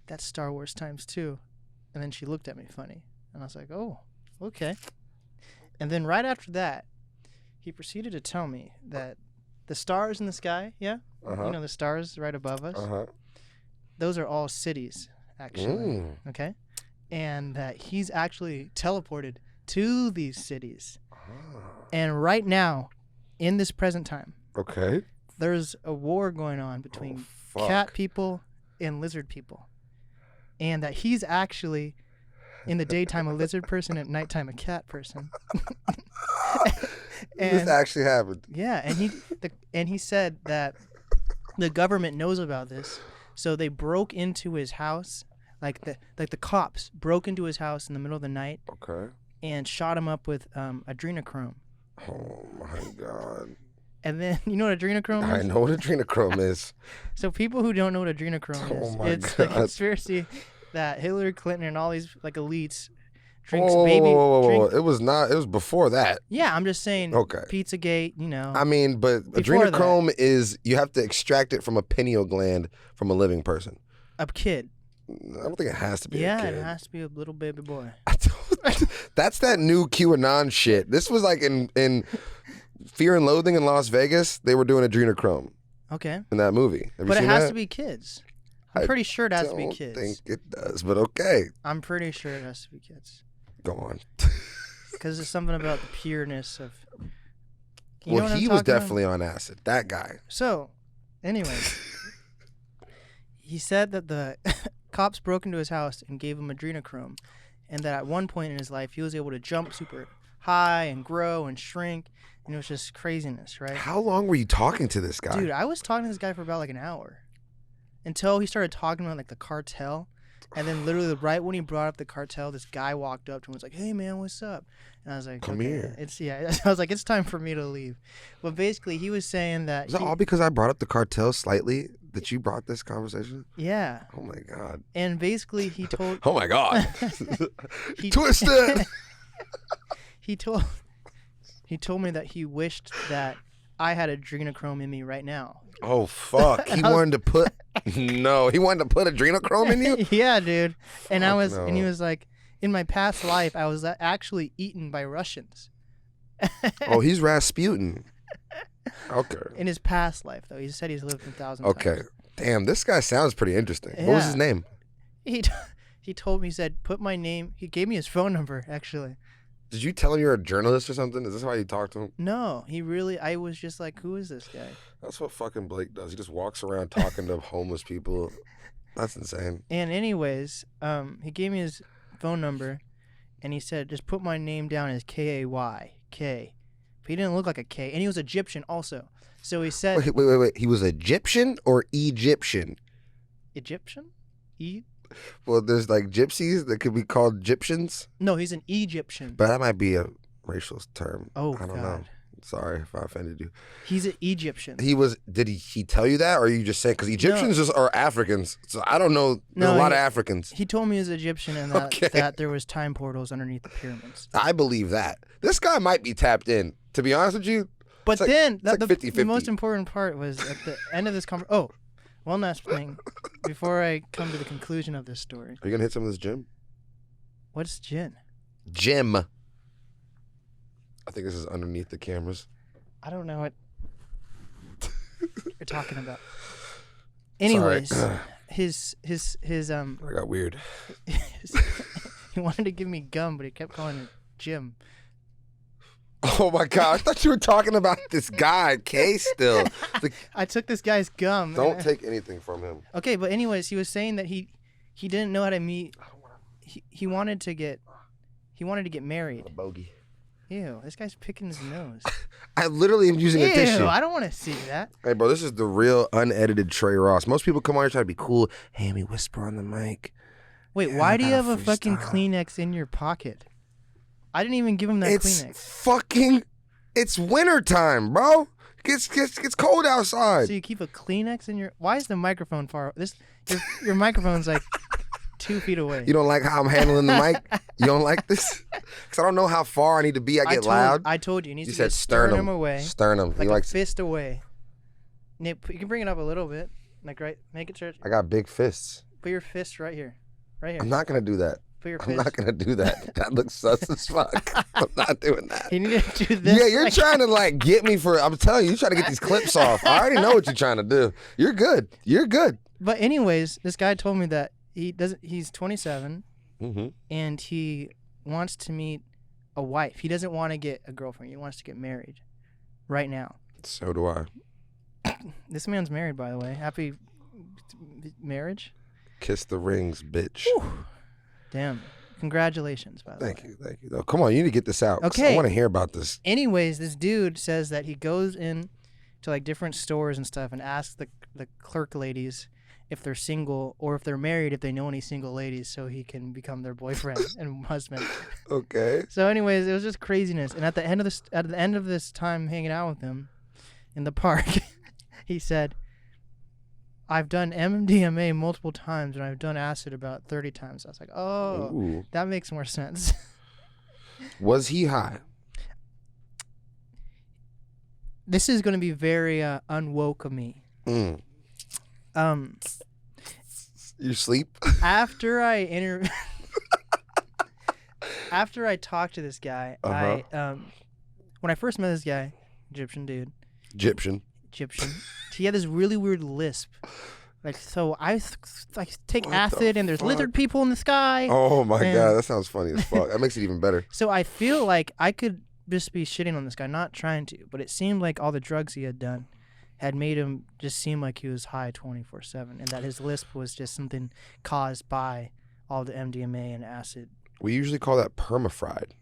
Speaker 2: that's Star Wars ×2. And then she looked at me funny. And I was like, oh, okay. And then right after that, he proceeded to tell me that the stars in the sky, you know, the stars right above us, those are all cities, actually, okay? And that he's actually teleported to these cities. And right now, in this present time,
Speaker 1: okay,
Speaker 2: there's a war going on between
Speaker 1: fuck?
Speaker 2: cat people and lizard people. And that he's actually, in the daytime, a lizard person, at nighttime, a cat person.
Speaker 1: This actually happened.
Speaker 2: Yeah, and he said that the government knows about this, so they broke into his house, like the cops broke into his house in the middle of the night.
Speaker 1: Okay.
Speaker 2: And shot him up with adrenochrome.
Speaker 1: Oh my God.
Speaker 2: And then, you know what adrenochrome is?
Speaker 1: I know what adrenochrome is.
Speaker 2: So people who don't know what adrenochrome is, it's the conspiracy that Hillary Clinton and all these like elites drinks baby.
Speaker 1: Whoa. It was before that.
Speaker 2: Yeah, I'm just saying.
Speaker 1: Okay.
Speaker 2: Pizzagate, you know.
Speaker 1: I mean, but adrenochrome is you have to extract it from a pineal gland from a living person.
Speaker 2: A kid.
Speaker 1: I don't think it has to be.
Speaker 2: Yeah,
Speaker 1: a kid.
Speaker 2: it has to be a little baby boy.
Speaker 1: That's that new QAnon shit. This was like in Fear and Loathing in Las Vegas. They were doing adrenochrome.
Speaker 2: Okay.
Speaker 1: In that movie. Have you
Speaker 2: but it
Speaker 1: seen
Speaker 2: has
Speaker 1: that?
Speaker 2: to be kids. I'm pretty sure it has to be kids.
Speaker 1: I don't think it does, but okay.
Speaker 2: I'm pretty sure it has to be kids.
Speaker 1: Go on.
Speaker 2: Because there's something about the pureness of.
Speaker 1: Well, he was definitely on acid. That guy.
Speaker 2: So, anyway, he said that the cops broke into his house and gave him adrenochrome, and that at one point in his life he was able to jump super high and grow and shrink, and it was just craziness, right?
Speaker 1: How long were you talking to this guy?
Speaker 2: Dude, I was talking to this guy for about like an hour, until he started talking about like the cartel, and then literally right when he brought up the cartel, this guy walked up to him and was like, "Hey man, what's up?" And I was like,
Speaker 1: "Come here."
Speaker 2: I was like, "It's time for me to leave." But basically, he was saying that.
Speaker 1: Is that all because I brought up the cartel slightly that you brought this conversation?
Speaker 2: Yeah.
Speaker 1: Oh my God.
Speaker 2: And basically, he told.
Speaker 1: Oh my God. Twisted.
Speaker 2: He told me that he wished that I had adrenochrome in me right now.
Speaker 1: Oh fuck! He wanted to put adrenochrome in you.
Speaker 2: Yeah, dude. And
Speaker 1: Fuck
Speaker 2: and he was like, in my past life, I was actually eaten by Russians.
Speaker 1: Oh, he's Rasputin. Okay.
Speaker 2: In his past life, though, he said he's lived 1,000 times.
Speaker 1: Okay. Damn, this guy sounds pretty interesting.
Speaker 2: Yeah.
Speaker 1: What was his name?
Speaker 2: He told me, he said, put my name. He gave me his phone number, actually.
Speaker 1: Did you tell him you're a journalist or something? Is this why you talked to him?
Speaker 2: No, I was just like, who is this guy?
Speaker 1: That's what fucking Blake does. He just walks around talking to homeless people. That's insane.
Speaker 2: And anyways, he gave me his phone number, and he said, just put my name down as K-A-Y, K. But he didn't look like a K, and he was Egyptian also. So he said...
Speaker 1: Wait. He was Egyptian or Egyptian?
Speaker 2: Egyptian?
Speaker 1: Well, there's like gypsies that could be called Egyptians.
Speaker 2: No, he's an Egyptian.
Speaker 1: But that might be a racial term.
Speaker 2: Oh,
Speaker 1: I don't know. Sorry if I offended you.
Speaker 2: He's an Egyptian.
Speaker 1: Did he tell you that, or are you just saying? Because Egyptians are Africans, so I don't know. There's a lot of Africans.
Speaker 2: He told me he was Egyptian and that there was time portals underneath the pyramids.
Speaker 1: I believe that. This guy might be tapped in, to be honest with you.
Speaker 2: But then, the
Speaker 1: 50-50.
Speaker 2: most important part was at the end of this conversation. Oh, one last thing before I come to the conclusion of this story.
Speaker 1: Are you going to hit some of this gym?
Speaker 2: What's gin?
Speaker 1: Gym. I think this is underneath the cameras.
Speaker 2: I don't know what you're talking about. Anyways, his
Speaker 1: I got weird.
Speaker 2: He wanted to give me gum, but he kept calling it Jim.
Speaker 1: Oh my God! I thought you were talking about this guy, K. Still,
Speaker 2: I took this guy's gum.
Speaker 1: Don't take anything from him.
Speaker 2: Okay, but anyways, he was saying that he didn't know how to meet. He wanted to get married.
Speaker 1: A bogey.
Speaker 2: Ew, this guy's picking his nose.
Speaker 1: I literally am using a tissue.
Speaker 2: I don't want to see that.
Speaker 1: Hey, bro, this is the real unedited Tré Ross. Most people come on here trying to be cool. Hey, let me whisper on the mic.
Speaker 2: Wait, why do you have a fucking Kleenex in your pocket? I didn't even give him that Kleenex.
Speaker 1: It's wintertime, bro. It's cold outside.
Speaker 2: So you keep a Kleenex in your... Why is the microphone far... Your microphone's like 2 feet away.
Speaker 1: You don't like how I'm handling the mic? You don't like this? Because I don't know how far I need to be. I get loud.
Speaker 2: I told you. You need to
Speaker 1: said
Speaker 2: get sternum away.
Speaker 1: Sternum.
Speaker 2: Like a fist away. You can bring it up a little bit. Like, right? Make it...
Speaker 1: I got big fists.
Speaker 2: Put your fist right here. Right here.
Speaker 1: I'm not going to do that.
Speaker 2: Put your fist.
Speaker 1: I'm not going to do that. That looks sus as fuck. I'm not doing that.
Speaker 2: You need to do this.
Speaker 1: Yeah, you're trying to get me for... I'm telling you, you're trying to get these clips off. I already know what you're trying to do. You're good. You're good.
Speaker 2: But anyways, this guy told me that he's 27 and he wants to meet a wife. He doesn't want to get a girlfriend. He wants to get married right now.
Speaker 1: So do I.
Speaker 2: This man's married, by the way. Happy marriage.
Speaker 1: Kiss the rings, bitch.
Speaker 2: Whew. Damn. Congratulations, by the way.
Speaker 1: Thank you. No, come on, you need to get this out.
Speaker 2: Okay.
Speaker 1: I want to hear about this.
Speaker 2: Anyways, this dude says that he goes in to like different stores and stuff and asks the clerk ladies if they're single or if they're married, if they know any single ladies, so he can become their boyfriend and husband.
Speaker 1: Okay.
Speaker 2: So, anyways, it was just craziness. And at the end of this time hanging out with him in the park, he said, "I've done MDMA multiple times and I've done acid about 30 times." I was like, "Oh,
Speaker 1: Ooh.
Speaker 2: that makes more sense."
Speaker 1: Was he high?
Speaker 2: This is going to be very unwoke of me.
Speaker 1: You sleep?
Speaker 2: After I after I talked to this guy, when I first met this guy, Egyptian dude.
Speaker 1: Egyptian.
Speaker 2: He had this really weird lisp. Like, so I take acid and there's lizard people in the sky.
Speaker 1: Oh my God, that sounds funny as fuck. That makes it even better.
Speaker 2: So I feel like I could just be shitting on this guy, not trying to, but it seemed like all the drugs he had done had made him just seem like he was high 24/7, and that his lisp was just something caused by all the MDMA and acid.
Speaker 1: We usually call that permafried.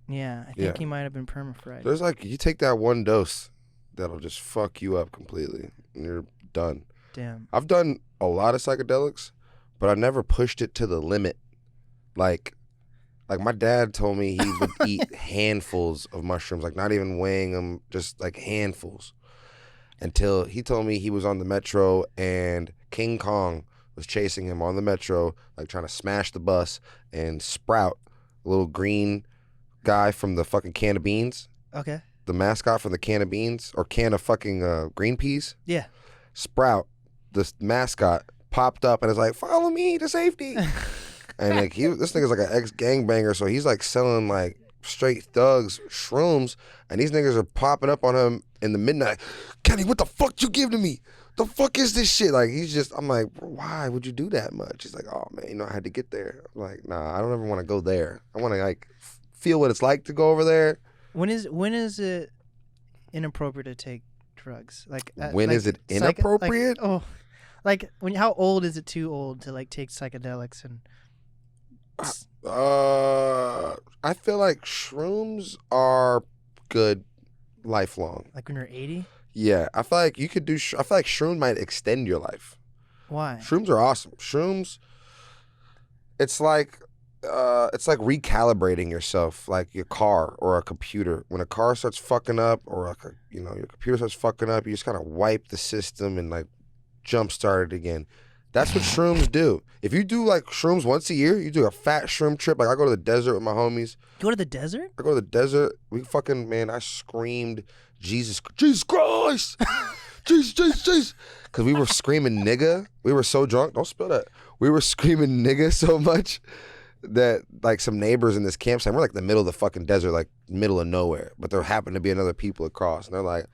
Speaker 2: Yeah, I think he might have been permafried.
Speaker 1: There's like, you take that one dose, that'll just fuck you up completely, and you're done.
Speaker 2: Damn.
Speaker 1: I've done a lot of psychedelics, but I never pushed it to the limit. Like my dad told me he would eat handfuls of mushrooms, like not even weighing them, just like handfuls. Until he told me he was on the metro and King Kong was chasing him on the metro, like trying to smash the bus, and Sprout, a little green guy from the fucking can of beans.
Speaker 2: Okay.
Speaker 1: The mascot from the can of beans, or can of fucking green peas.
Speaker 2: Yeah.
Speaker 1: Sprout, this mascot, popped up and is like, "Follow me to safety." And like this nigga's like an ex-gangbanger, so he's like selling like straight thugs shrooms, and these niggas are popping up on him in the midnight. "Kenny, what the fuck you give to me? The fuck is this shit?" Like I'm like, "Why would you do that much?" He's like, "Oh man, you know, I had to get there." I'm like, "Nah, I don't ever want to go there. I want to like feel what it's like to go over there."
Speaker 2: When is it inappropriate to take drugs? Like
Speaker 1: when is it inappropriate?
Speaker 2: How old is it too old to like take psychedelics and?
Speaker 1: I feel like shrooms are good lifelong.
Speaker 2: Like when you're 80?
Speaker 1: Yeah, I feel like you could do. I feel like shrooms might extend your life.
Speaker 2: Why?
Speaker 1: Shrooms are awesome. Shrooms, it's like recalibrating yourself, like your car or a computer. When a car starts fucking up, or like your computer starts fucking up, you just kind of wipe the system and like jumpstart it again. That's what shrooms do. If you do like shrooms once a year, you do a fat shroom trip. Like I go to the desert with my homies.
Speaker 2: Go to the desert?
Speaker 1: I go to the desert. I screamed, Jesus Christ. Jesus. Because we were screaming nigga. We were so drunk. Don't spill that. We were screaming nigga so much that like some neighbors in this campsite, we're like in the middle of the fucking desert, like middle of nowhere. But there happened to be another people across. And they're like,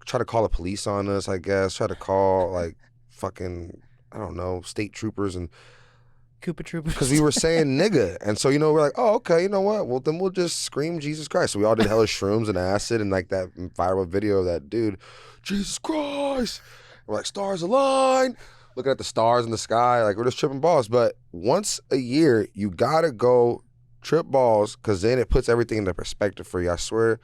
Speaker 1: try to call the police on us, I guess. Try to call like fucking, I don't know, state troopers and
Speaker 2: Koopa troopers.
Speaker 1: because we were saying nigga. And so, we're like, oh, okay, you know what? Well, then we'll just scream Jesus Christ. So we all did hella shrooms and acid and like that viral video of that dude, Jesus Christ. We're like, stars align. Looking at the stars in the sky. Like, we're just tripping balls. But once a year, you got to go trip balls because then it puts everything into perspective for you. I swear,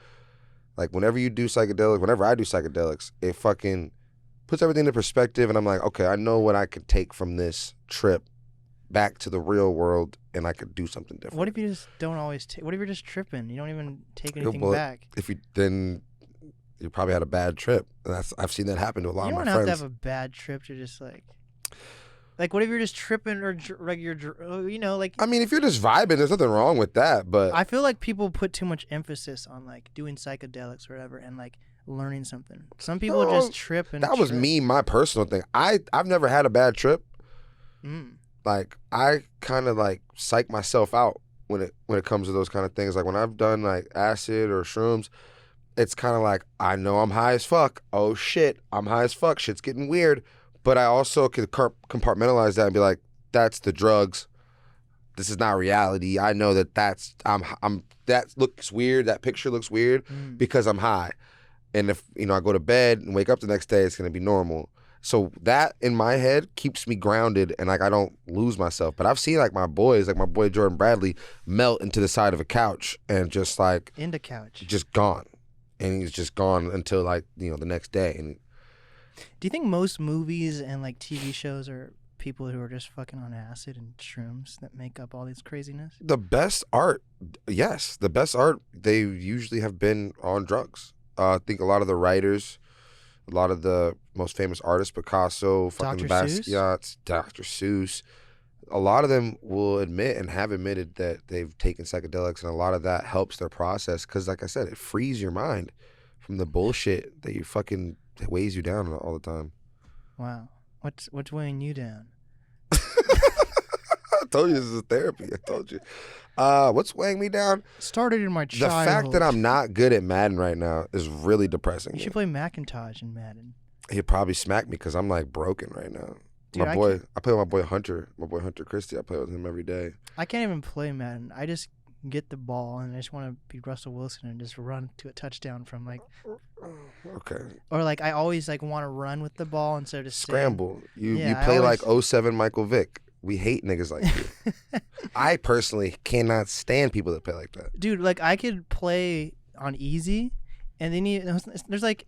Speaker 1: like, whenever I do psychedelics, it fucking puts everything into perspective, and I'm like, okay, I know what I could take from this trip back to the real world, and I could do something different.
Speaker 2: What if you just don't always take? What if you're just tripping? You don't even take anything back.
Speaker 1: Then you probably had a bad trip. And I've seen that happen to a lot of my friends.
Speaker 2: You don't have to have a bad trip to just like what if you're just tripping or like like.
Speaker 1: I mean, if you're just vibing, there's nothing wrong with that. But
Speaker 2: I feel like people put too much emphasis on like doing psychedelics or whatever, and like learning something. Some people just trip and
Speaker 1: that was me, my personal thing. I've never had a bad trip. Like I kind of like psych myself out when it comes to those kind of things. Like when I've done like acid or shrooms, it's kind of like I know I'm high as fuck. Oh shit, I'm high as fuck. Shit's getting weird. But I also could compartmentalize that and be like, that's the drugs. This is not reality. I know that that looks weird. That picture looks weird because I'm high. And if I go to bed and wake up the next day, it's gonna be normal. So that in my head keeps me grounded and like I don't lose myself. But I've seen like my boys, like my boy Jordan Bradley, melt into the side of a couch and just like
Speaker 2: into couch,
Speaker 1: just gone, and he's just gone until like the next day. And
Speaker 2: do you think most movies and like TV shows are people who are just fucking on acid and shrooms that make up all this craziness?
Speaker 1: the best art, yes, the best art, they usually have been on drugs. I think a lot of the writers, a lot of the most famous artists, Picasso, fucking
Speaker 2: Dr. Seuss?
Speaker 1: Basquiat, Dr. Seuss, a lot of them will admit and have admitted that they've taken psychedelics, and a lot of that helps their process because, like I said, it frees your mind from the bullshit that you fucking weighs you down all the time.
Speaker 2: Wow. What's weighing you down?
Speaker 1: I told you this is a therapy. I told you. What's weighing me down?
Speaker 2: Started in my
Speaker 1: The
Speaker 2: childhood.
Speaker 1: fact that I'm not good at Madden right now is really depressing.
Speaker 2: You should play Macintosh in Madden.
Speaker 1: He'd probably smack me because I'm like broken right now.
Speaker 2: Dude,
Speaker 1: I play with my boy Hunter. My boy Hunter Christie. I play with him every day.
Speaker 2: I can't even play Madden. I just get the ball and I just want to be Russell Wilson and just run to a touchdown from like.
Speaker 1: Okay.
Speaker 2: Or like I always like want to run with the ball instead of just
Speaker 1: Scramble. You
Speaker 2: Yeah,
Speaker 1: play
Speaker 2: I always-
Speaker 1: like 07 Michael Vick. We hate niggas like you. I personally cannot stand people that play like that.
Speaker 2: Dude, like I could play on easy, and then there's like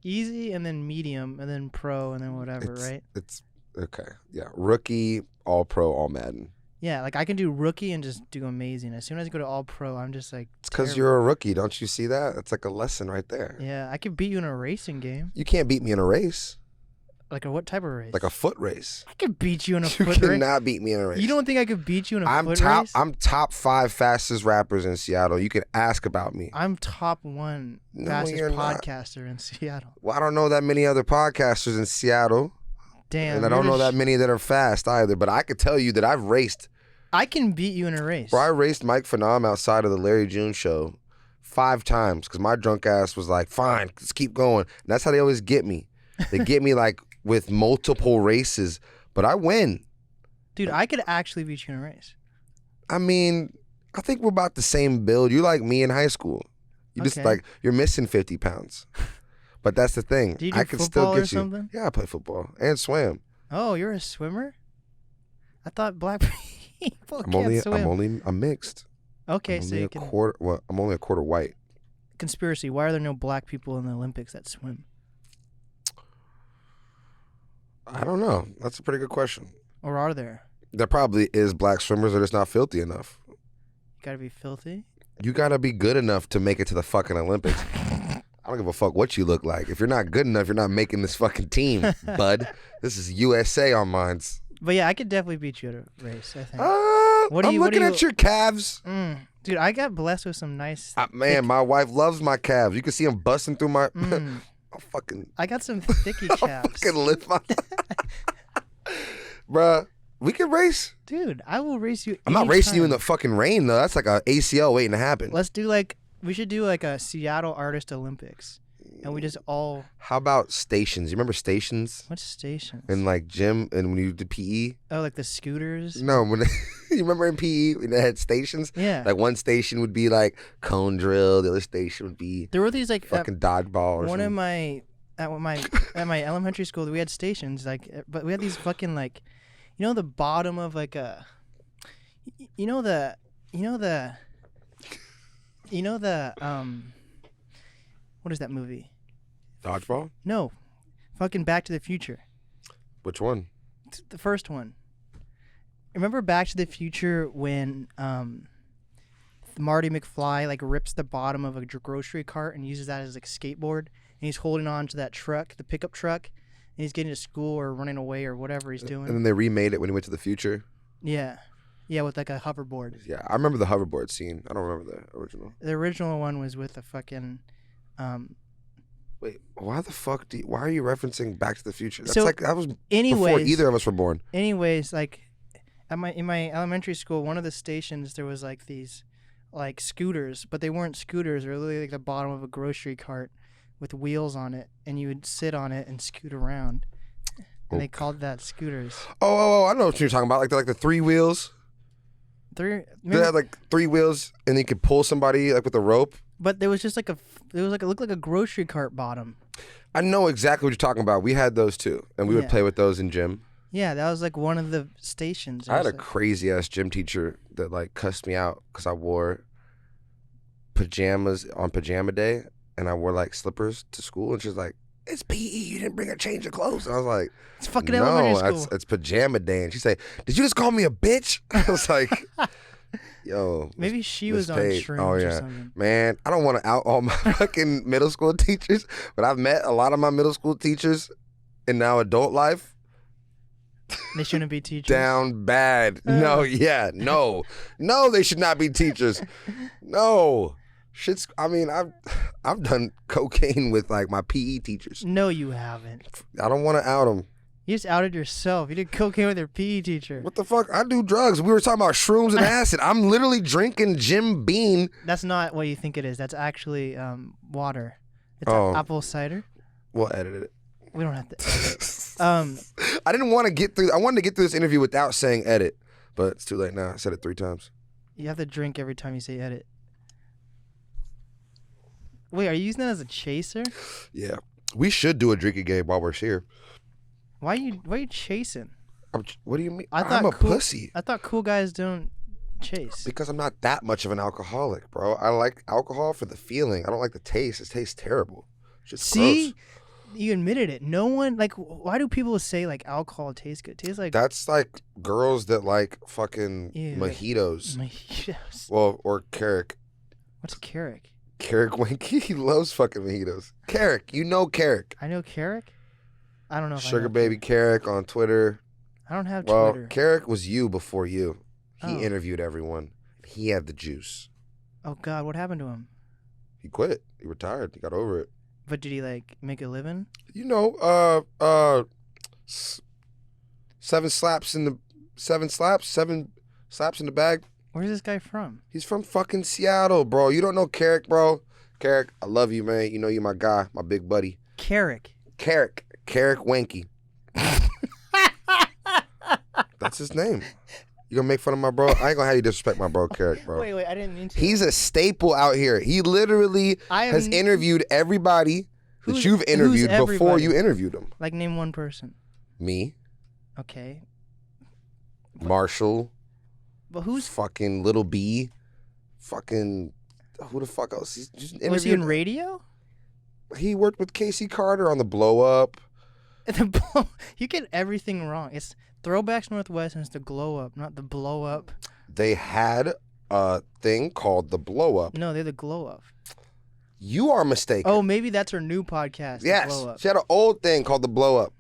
Speaker 2: easy and then medium and then pro and then whatever, right?
Speaker 1: It's okay. Yeah. Rookie, all pro, all Madden.
Speaker 2: Yeah, like I can do rookie and just do amazing. As soon as I go to all pro, I'm just like.
Speaker 1: It's because
Speaker 2: terrible.
Speaker 1: you're a rookie. Don't you see that? That's like a lesson right there.
Speaker 2: Yeah, I could beat you in a racing game.
Speaker 1: You can't beat me in a race.
Speaker 2: Like what type of race?
Speaker 1: Like a foot race.
Speaker 2: I could beat you in a
Speaker 1: You
Speaker 2: foot race.
Speaker 1: cannot beat me in a race.
Speaker 2: You don't think I could beat you in a foot race?
Speaker 1: I'm top 5 fastest rappers in Seattle. You can ask about me.
Speaker 2: I'm top 1
Speaker 1: No,
Speaker 2: fastest
Speaker 1: you're not.
Speaker 2: podcaster in Seattle.
Speaker 1: Well, I don't know that many other podcasters in Seattle.
Speaker 2: Damn.
Speaker 1: And I don't know that many that are fast either. But I could tell you that I've raced.
Speaker 2: I can beat you in a race.
Speaker 1: Bro, I raced Mike Phenom outside of the Larry June show 5 times because my drunk ass was like, fine, let's keep going. And that's how they always get me. They get me like with multiple races, but I win.
Speaker 2: Dude, I could actually beat you in a race.
Speaker 1: I mean, I think we're about the same build. You're like me in high school. You just
Speaker 2: Okay.
Speaker 1: like, you're missing 50 pounds. But that's the thing.
Speaker 2: Do you do
Speaker 1: I can
Speaker 2: football
Speaker 1: still
Speaker 2: or
Speaker 1: get you.
Speaker 2: something?
Speaker 1: Yeah, I play football and swam.
Speaker 2: Oh, you're a swimmer? I thought black people can't swim.
Speaker 1: I'm mixed.
Speaker 2: Okay,
Speaker 1: I'm
Speaker 2: so
Speaker 1: only
Speaker 2: you
Speaker 1: a
Speaker 2: can.
Speaker 1: quarter. Well, I'm only a quarter white.
Speaker 2: Conspiracy. Why are there no black people in the Olympics that swim?
Speaker 1: I don't know. That's a pretty good question.
Speaker 2: Or are there?
Speaker 1: There probably is black swimmers that are just not filthy enough.
Speaker 2: You gotta be filthy?
Speaker 1: You gotta be good enough to make it to the fucking Olympics. I don't give a fuck what you look like. If you're not good enough, you're not making this fucking team, bud. This is USA on mines.
Speaker 2: But yeah, I could definitely beat you at a race, I think.
Speaker 1: I'm looking at your calves.
Speaker 2: Dude, I got blessed with some nice.
Speaker 1: Man, my wife loves my calves. You can see them busting through my. I'll fucking.
Speaker 2: I got some thicky calves.
Speaker 1: Fucking lift my. Bruh, we can race.
Speaker 2: Dude, I will race you.
Speaker 1: I'm not racing you in
Speaker 2: anytime.
Speaker 1: the fucking rain though. That's like a ACL waiting to happen.
Speaker 2: Let's do like. We should do like a Seattle Artist Olympics. And we just all.
Speaker 1: How about stations? You remember stations?
Speaker 2: What stations?
Speaker 1: In like gym and when you did PE?
Speaker 2: Oh, like the scooters?
Speaker 1: No, when you remember in PE when they had stations?
Speaker 2: Yeah.
Speaker 1: Like one station would be like cone drill, the other station would be
Speaker 2: There were these like.
Speaker 1: fucking dodgeball or
Speaker 2: One of
Speaker 1: something.
Speaker 2: at my elementary school, we had stations like, but we had these fucking like, you know, the bottom of like a, you know the what is that movie?
Speaker 1: Dodgeball?
Speaker 2: No, fucking Back to the Future.
Speaker 1: Which one?
Speaker 2: The first one. Remember Back to the Future when Marty McFly like rips the bottom of a grocery cart and uses that as like a skateboard, and he's holding on to that truck, the pickup truck, and he's getting to school or running away or whatever he's doing.
Speaker 1: And then they remade it when he went to the future.
Speaker 2: Yeah, with like a hoverboard.
Speaker 1: Yeah, I remember the hoverboard scene. I don't remember the original.
Speaker 2: The original one was with the fucking.
Speaker 1: Wait, why the fuck why are you referencing Back to the Future? That's
Speaker 2: So,
Speaker 1: like that was before
Speaker 2: anyways,
Speaker 1: either of us were born.
Speaker 2: Anyways, like in my elementary school, one of the stations there was like these like scooters, but they weren't scooters. They were literally like the bottom of a grocery cart with wheels on it, and you would sit on it and scoot around. And they called that scooters.
Speaker 1: Oh, I know what you're talking about. Like the 3 wheels. They had like 3 wheels, and you could pull somebody like with a rope.
Speaker 2: But there was just like it looked like a grocery cart bottom.
Speaker 1: I know exactly what you're talking about. We had those too, and we would
Speaker 2: Yeah.
Speaker 1: play with those in gym.
Speaker 2: Yeah, that was like one of the stations.
Speaker 1: I had a
Speaker 2: It was
Speaker 1: crazy ass gym teacher that like cussed me out because I wore pajamas on pajama day, and I wore like slippers to school, and she's like, "It's PE. You didn't bring a change of clothes." And I was like,
Speaker 2: it's fucking elementary
Speaker 1: "No,
Speaker 2: school.
Speaker 1: it's pajama day." And she said, "Did you just call me a bitch?" I was like, "Yo,
Speaker 2: Maybe she
Speaker 1: this
Speaker 2: was on
Speaker 1: paid.
Speaker 2: shrooms
Speaker 1: Oh
Speaker 2: or
Speaker 1: yeah,
Speaker 2: something.
Speaker 1: man. I don't want to out all my fucking middle school teachers, but I've met a lot of my middle school teachers in now adult life.
Speaker 2: They shouldn't be teachers.
Speaker 1: Down bad. No, they should not be teachers. No, shit's. I mean, I've done cocaine with like my PE teachers.
Speaker 2: No, you haven't.
Speaker 1: I don't want to out them.
Speaker 2: You just outed yourself. You did cocaine with your PE teacher.
Speaker 1: What the fuck? I do drugs. We were talking about shrooms and acid. I'm literally drinking Jim Beam.
Speaker 2: That's not what you think it is. That's actually water. It's apple cider.
Speaker 1: We'll edit it.
Speaker 2: We don't have to edit it.
Speaker 1: I didn't want to get through. I wanted to get through this interview without saying edit, but it's too late now. I said it 3 times.
Speaker 2: You have to drink every time you say edit. Wait, are you using that as a chaser?
Speaker 1: Yeah, we should do a drinking game while we're here.
Speaker 2: Why are you chasing?
Speaker 1: What do you mean?
Speaker 2: I'm
Speaker 1: a pussy.
Speaker 2: I thought cool guys don't chase.
Speaker 1: Because I'm not that much of an alcoholic, bro. I like alcohol for the feeling. I don't like the taste. It tastes terrible. It's just
Speaker 2: See?
Speaker 1: gross.
Speaker 2: You admitted it. No one, like, why do people say, like, alcohol tastes good? It tastes like...
Speaker 1: That's like girls that like fucking
Speaker 2: Ew,
Speaker 1: mojitos.
Speaker 2: Mojitos.
Speaker 1: Well, or Carrick.
Speaker 2: What's Carrick?
Speaker 1: Carrick Winky, he loves fucking mojitos. Carrick, you know Carrick.
Speaker 2: I know Carrick? I don't know if I
Speaker 1: Sugar
Speaker 2: know
Speaker 1: Baby Carrick on Twitter.
Speaker 2: I don't have
Speaker 1: Well,
Speaker 2: Twitter.
Speaker 1: Carrick was you before you. He
Speaker 2: Oh.
Speaker 1: interviewed everyone. He had the juice.
Speaker 2: Oh, God, what happened to him?
Speaker 1: He quit. He retired. He got over it.
Speaker 2: But did he, like, make a living?
Speaker 1: You know, 7 slaps in the bag.
Speaker 2: Where's this guy from?
Speaker 1: He's from fucking Seattle, bro. You don't know Carrick, bro? Carrick, I love you, man. You know you're my guy, my big buddy.
Speaker 2: Carrick.
Speaker 1: Carrick Wanky. That's his name. You gonna make fun of my bro? I ain't gonna have you disrespect my bro, Carrick, bro.
Speaker 2: Wait, I didn't mean to.
Speaker 1: He's a staple out here. He literally has interviewed everybody that you've interviewed before you interviewed him.
Speaker 2: Like, name one person.
Speaker 1: Me,
Speaker 2: Okay.
Speaker 1: Marshall,
Speaker 2: But who's...
Speaker 1: fucking Little B, fucking who the fuck else? He's just interviewed.
Speaker 2: Was he in radio?
Speaker 1: He worked with Casey Carter on the Blow Up.
Speaker 2: You get everything wrong. It's Throwbacks Northwest and it's the Glow Up, not the Blow Up.
Speaker 1: They had a thing called the Blow Up.
Speaker 2: No, they're the Glow Up.
Speaker 1: You are mistaken.
Speaker 2: Oh, maybe that's her new podcast. The
Speaker 1: yes.
Speaker 2: Glow Up.
Speaker 1: She had an old thing called the Blow Up,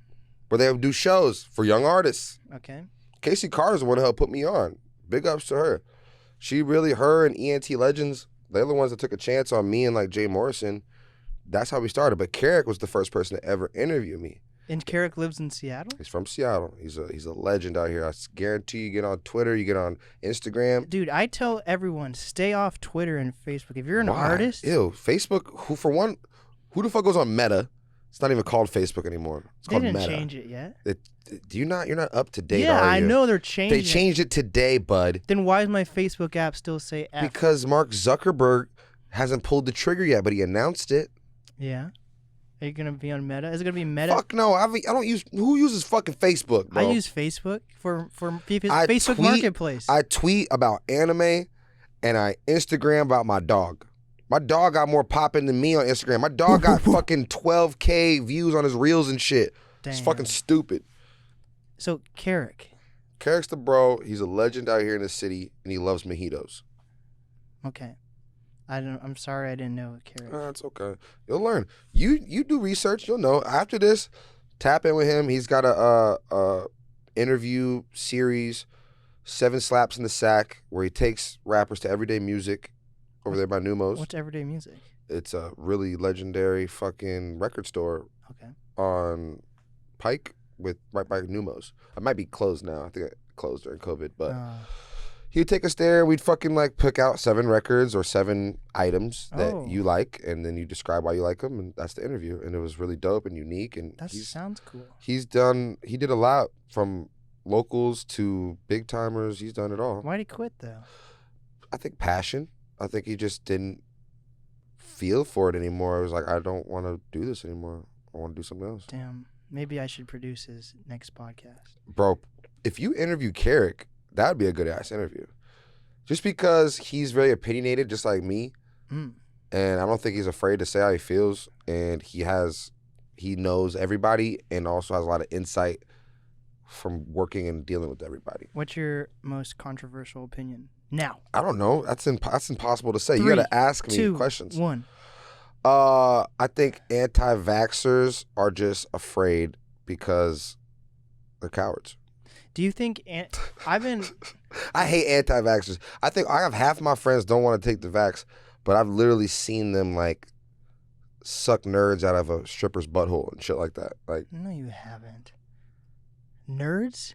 Speaker 1: where they would do shows for young artists.
Speaker 2: Okay.
Speaker 1: Casey Carter's the one who helped put me on. Big ups to her. Her and ENT Legends, they're the ones that took a chance on me and like Jay Morrison. That's how we started. But Carrick was the first person to ever interview me.
Speaker 2: And Carrick lives in Seattle?
Speaker 1: He's from Seattle. He's a legend out here. I guarantee you get on Twitter, you get on Instagram.
Speaker 2: Dude, I tell everyone, stay off Twitter and Facebook. If you're an artist...
Speaker 1: Ew. Facebook, who the fuck goes on Meta? It's not even called Facebook anymore. It's
Speaker 2: They
Speaker 1: called
Speaker 2: didn't
Speaker 1: Meta.
Speaker 2: change it yet.
Speaker 1: You're not up to date,
Speaker 2: Yeah,
Speaker 1: are
Speaker 2: I
Speaker 1: you?
Speaker 2: know they're changing
Speaker 1: They changed it today, bud.
Speaker 2: Then why does my Facebook app still say F?
Speaker 1: Because Mark Zuckerberg hasn't pulled the trigger yet, but he announced it.
Speaker 2: Yeah. Are you going to be on Meta? Is it going to be Meta?
Speaker 1: Fuck no. I don't use... Who uses fucking Facebook, bro?
Speaker 2: I use Facebook for
Speaker 1: I
Speaker 2: Facebook
Speaker 1: tweet-
Speaker 2: Marketplace.
Speaker 1: I tweet about anime, and I Instagram about my dog. My dog got more popping than me on Instagram. My dog got fucking 12K views on his reels and shit. It's
Speaker 2: Damn.
Speaker 1: fucking stupid.
Speaker 2: So, Carrick.
Speaker 1: Carrick's the bro. He's a legend out here in the city, and he loves mojitos.
Speaker 2: Okay. I'm sorry I didn't know Carrick.
Speaker 1: It's okay. You'll learn. You do research. You'll know. After this, tap in with him. He's got a interview series, 7 Slaps in the Sack, where he takes rappers to Everyday Music over there by Numos.
Speaker 2: What's Everyday Music?
Speaker 1: It's a really legendary fucking record store
Speaker 2: Okay.
Speaker 1: on Pike right by Numos. It might be closed now. I think it closed during COVID, but he would take us there. We'd fucking like pick out 7 records or 7 items that you like, and then you describe why you like them, and that's the interview. And it was really dope and unique. And
Speaker 2: That sounds cool.
Speaker 1: he did a lot from locals to big timers. He's done it all.
Speaker 2: Why'd he quit though?
Speaker 1: I think passion. I think he just didn't feel for it anymore. I was like, I don't want to do this anymore. I want to do something else.
Speaker 2: Damn. Maybe I should produce his next podcast.
Speaker 1: Bro, if you interview Carrick, that would be a good ass interview. Just because he's very opinionated, just like me.
Speaker 2: Mm.
Speaker 1: And I don't think he's afraid to say how he feels. And he knows everybody and also has a lot of insight from working and dealing with everybody.
Speaker 2: What's your most controversial opinion now?
Speaker 1: I don't know. That's impossible to say.
Speaker 2: 3,
Speaker 1: You got to ask me
Speaker 2: 2,
Speaker 1: questions.
Speaker 2: 1.
Speaker 1: I think anti-vaxxers are just afraid because they're cowards.
Speaker 2: Do you think I
Speaker 1: hate anti-vaxxers. I think I have half my friends don't want to take the vax, but I've literally seen them like suck nerds out of a stripper's butthole and shit like that. Like,
Speaker 2: no, you haven't. Nerds?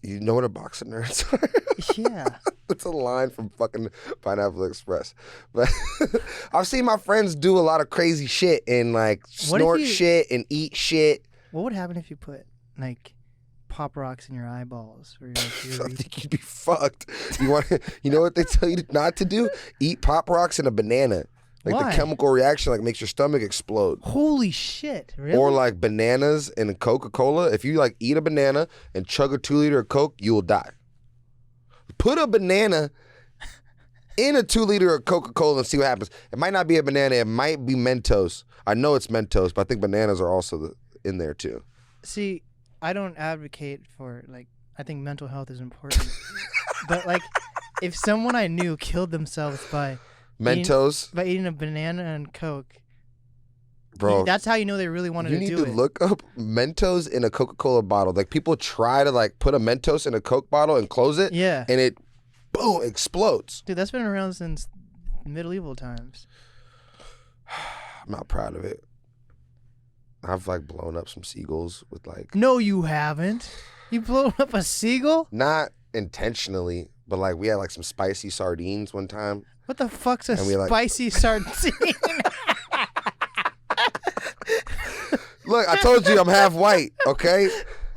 Speaker 1: You know what a box of nerds are?
Speaker 2: Yeah.
Speaker 1: It's a line from fucking Pineapple Express. But I've seen my friends do a lot of crazy shit and like snort shit and eat shit.
Speaker 2: What would happen if you put like Pop Rocks in your eyeballs? Or, like,
Speaker 1: I think you'd be fucked. You know what they tell you not to do? Eat Pop Rocks and a banana. Like
Speaker 2: Why?
Speaker 1: the chemical reaction like makes your stomach explode.
Speaker 2: Holy shit. Really?
Speaker 1: Or like bananas and Coca-Cola. If you like eat a banana and chug a 2-liter of Coke, you will die. Put a banana in a 2-liter of Coca-Cola and see what happens. It might not be a banana. It might be Mentos. I know it's Mentos, but I think bananas are also in there too.
Speaker 2: See, I don't advocate for, like, I think mental health is important. But, like, if someone I knew killed themselves by
Speaker 1: Mentos?
Speaker 2: by eating a banana and Coke,
Speaker 1: bro,
Speaker 2: that's how you know they really wanted to do it.
Speaker 1: You need to look up Mentos in a Coca-Cola bottle. Like, people try to, like, put a Mentos in a Coke bottle and close it.
Speaker 2: Yeah.
Speaker 1: And it, boom, explodes.
Speaker 2: Dude, that's been around since medieval times.
Speaker 1: I'm not proud of it. I've, like, blown up some seagulls with, like...
Speaker 2: No, you haven't. You blown up a seagull?
Speaker 1: Not intentionally, but, like, we had, like, some spicy sardines one time.
Speaker 2: What the fuck's a spicy sardine?
Speaker 1: Look, I told you I'm half white, okay?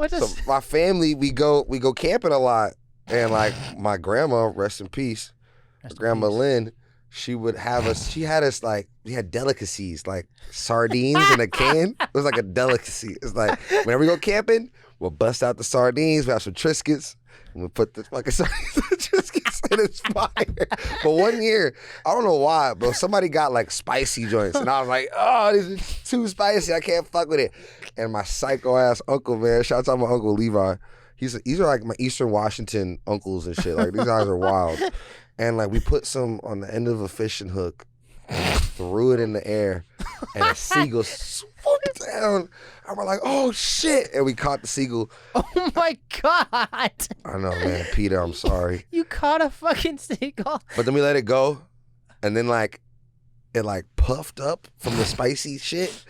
Speaker 2: So
Speaker 1: my family, we go camping a lot. And, like, my grandma, rest in peace, Grandma Lynn, she would have us, she had us, like, we had delicacies, like sardines in a can. It was like a delicacy. It's like, whenever we go camping, we'll bust out the sardines, we have some Triscuits, and we'll put the fucking sardines in the Triscuits, and it's fire. But one year, I don't know why, but somebody got, like, spicy joints, and I was like, oh, these are too spicy, I can't fuck with it. And my psycho-ass uncle, man, shout out to my Uncle Levi, these are like my Eastern Washington uncles and shit. Like, these guys are wild. And, like, we put some on the end of a fishing hook and threw it in the air, and a seagull swooped down. And we're like, oh, shit. And we caught the seagull.
Speaker 2: Oh, my God.
Speaker 1: I know, man. Peter, I'm sorry.
Speaker 2: You caught a fucking seagull.
Speaker 1: But then we let it go, and then, like, it, like, puffed up from the spicy shit.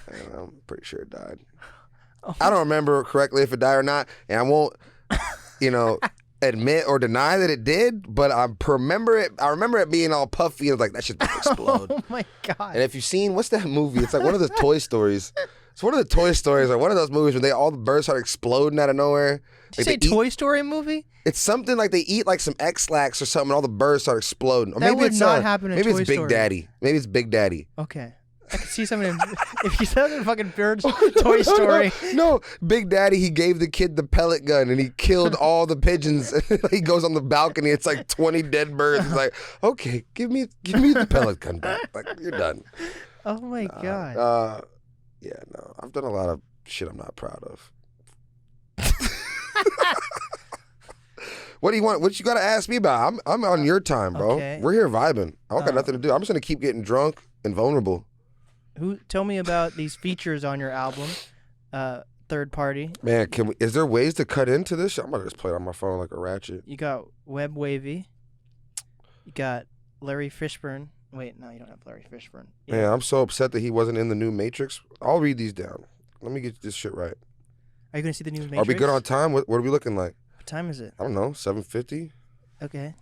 Speaker 1: And I'm pretty sure it died. Oh. I don't remember correctly if it died or not, and I won't, admit or deny that it did, but I remember it being all puffy and like, that shit's about to explode.
Speaker 2: Oh my God.
Speaker 1: And if you've seen, what's that movie? It's like one of the Toy Stories. It's one of the Toy Stories, or one of those movies where all the birds start exploding out of nowhere.
Speaker 2: Did you say Toy Story movie?
Speaker 1: It's something like they eat like some X-Lax or something and all the birds start exploding. Or
Speaker 2: that
Speaker 1: maybe
Speaker 2: would
Speaker 1: it's
Speaker 2: not happen in
Speaker 1: maybe
Speaker 2: Toy
Speaker 1: it's Big
Speaker 2: Story.
Speaker 1: Daddy. Maybe it's Big Daddy.
Speaker 2: Okay. I could see something if you said in fucking Bird's Toy Story.
Speaker 1: No, Big Daddy, he gave the kid the pellet gun and he killed all the pigeons. He goes on the balcony, it's like 20 dead birds. He's like, okay, give me the pellet gun back. Like, you're done.
Speaker 2: Oh my God.
Speaker 1: Yeah, no. I've done a lot of shit I'm not proud of. What do you want? What you got to ask me about? I'm on your time, bro.
Speaker 2: Okay.
Speaker 1: We're here vibing. I don't got nothing to do. I'm just going to keep getting drunk and vulnerable.
Speaker 2: Tell me about these features on your album, Third Party.
Speaker 1: Man, is there ways to cut into this? I'm going to just play it on my phone like a ratchet.
Speaker 2: You got Web Wavy. You got Larry Fishburne. Wait, no, you don't have Larry Fishburne.
Speaker 1: Yeah. Man, I'm so upset that he wasn't in the new Matrix. I'll read these down. Let me get this shit right.
Speaker 2: Are you going to see the new Matrix?
Speaker 1: Are we good on time? What are we looking like?
Speaker 2: What time is it?
Speaker 1: I don't know, 7:50?
Speaker 2: Okay.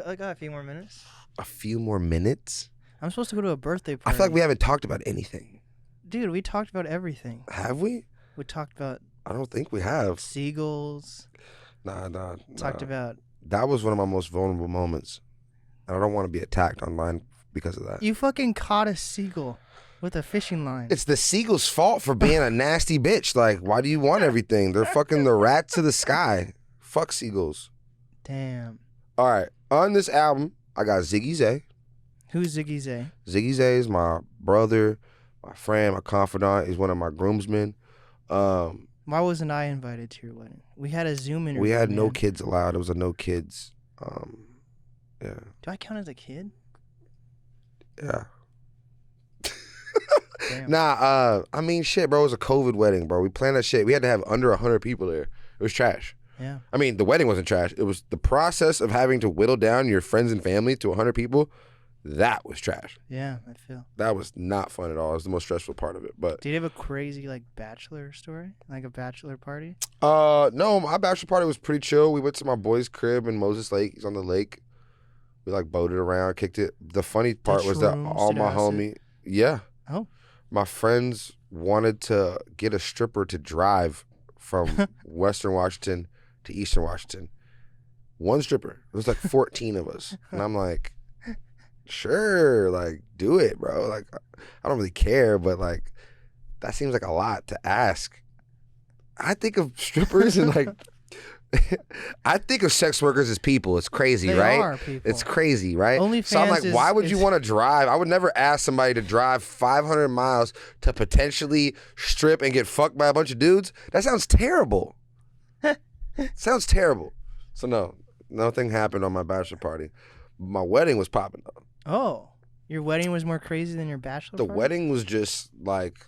Speaker 2: I got a few more minutes.
Speaker 1: A few more minutes?
Speaker 2: I'm supposed to go to a birthday
Speaker 1: I
Speaker 2: party.
Speaker 1: feel like we haven't talked about anything.
Speaker 2: Dude, we talked about everything.
Speaker 1: Have we?
Speaker 2: We talked about...
Speaker 1: I don't think we have.
Speaker 2: Seagulls.
Speaker 1: Nah.
Speaker 2: Talked about...
Speaker 1: That was one of my most vulnerable moments. And I don't want to be attacked online because of that.
Speaker 2: You fucking caught a seagull with a fishing line.
Speaker 1: It's the seagull's fault for being a nasty bitch. Like, why do you want everything? They're fucking the rats of the sky. Fuck seagulls.
Speaker 2: Damn.
Speaker 1: All right, on this album, I got Ziggy Zay.
Speaker 2: Who's Ziggy Zay?
Speaker 1: Ziggy Zay is my brother, my friend, my confidant. He's one of my groomsmen.
Speaker 2: Why wasn't I invited to your wedding? We had a Zoom interview.
Speaker 1: We had no
Speaker 2: man.
Speaker 1: kids allowed. It was a no kids. Yeah.
Speaker 2: Do I count as a kid?
Speaker 1: Yeah.
Speaker 2: Damn.
Speaker 1: Nah, I mean, shit, bro. It was a COVID wedding, bro. We planned that shit. We had to have under 100 people there. It was trash.
Speaker 2: Yeah.
Speaker 1: I mean, the wedding wasn't trash. It was the process of having to whittle down your friends and family to 100 people. That was trash.
Speaker 2: Yeah, I feel.
Speaker 1: That was not fun at all. It was the most stressful part of it. But
Speaker 2: Did you have a crazy like bachelor story, like a bachelor party?
Speaker 1: no, my bachelor party was pretty chill. We went to my boy's crib in Moses Lake. He's on the lake. We like boated around, kicked it. The funny part was that all my homie, yeah, my friends wanted to get a stripper to drive from Western Washington to Eastern Washington. One stripper. It was like 14 of us, and I'm like, sure, like do it, bro. Like I don't really care, but like that seems like a lot to ask. I think of strippers and like. I think of sex workers as people. It's crazy,
Speaker 2: They
Speaker 1: right?
Speaker 2: are people.
Speaker 1: It's crazy, right?
Speaker 2: OnlyFans
Speaker 1: so I'm like, why would you
Speaker 2: is-
Speaker 1: want to drive? I would never ask somebody to drive 500 miles to potentially strip and get fucked by a bunch of dudes. That sounds terrible. Sounds terrible. So no, nothing happened on my bachelor party. My wedding was popping though.
Speaker 2: Oh, your wedding was more crazy than your bachelor
Speaker 1: The
Speaker 2: party?
Speaker 1: wedding was just like,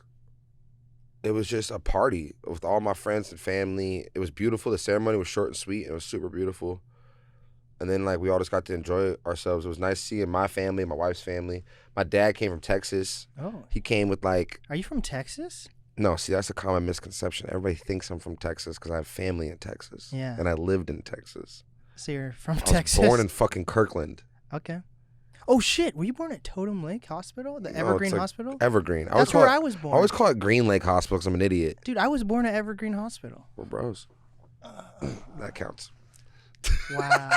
Speaker 1: it was just a party with all my friends and family. It was beautiful. The ceremony was short and sweet. It was super beautiful. And then like we all just got to enjoy ourselves. It was nice seeing my family, my wife's family. My dad came from Texas.
Speaker 2: Oh.
Speaker 1: He came with like,
Speaker 2: Are you from Texas?
Speaker 1: no, see, that's a common misconception. Everybody thinks I'm from Texas because I have family in Texas.
Speaker 2: Yeah.
Speaker 1: And I lived in Texas.
Speaker 2: So you're from
Speaker 1: I
Speaker 2: Texas.
Speaker 1: was born in fucking Kirkland.
Speaker 2: Okay. Oh shit! Were you born at Totem Lake Hospital, the
Speaker 1: No,
Speaker 2: Evergreen
Speaker 1: it's like
Speaker 2: Hospital?
Speaker 1: Evergreen.
Speaker 2: That's where I was
Speaker 1: I
Speaker 2: born.
Speaker 1: always call it Green Lake Hospital because I'm an idiot.
Speaker 2: Dude, I was born at Evergreen Hospital.
Speaker 1: We're bros. That counts.
Speaker 2: Wow.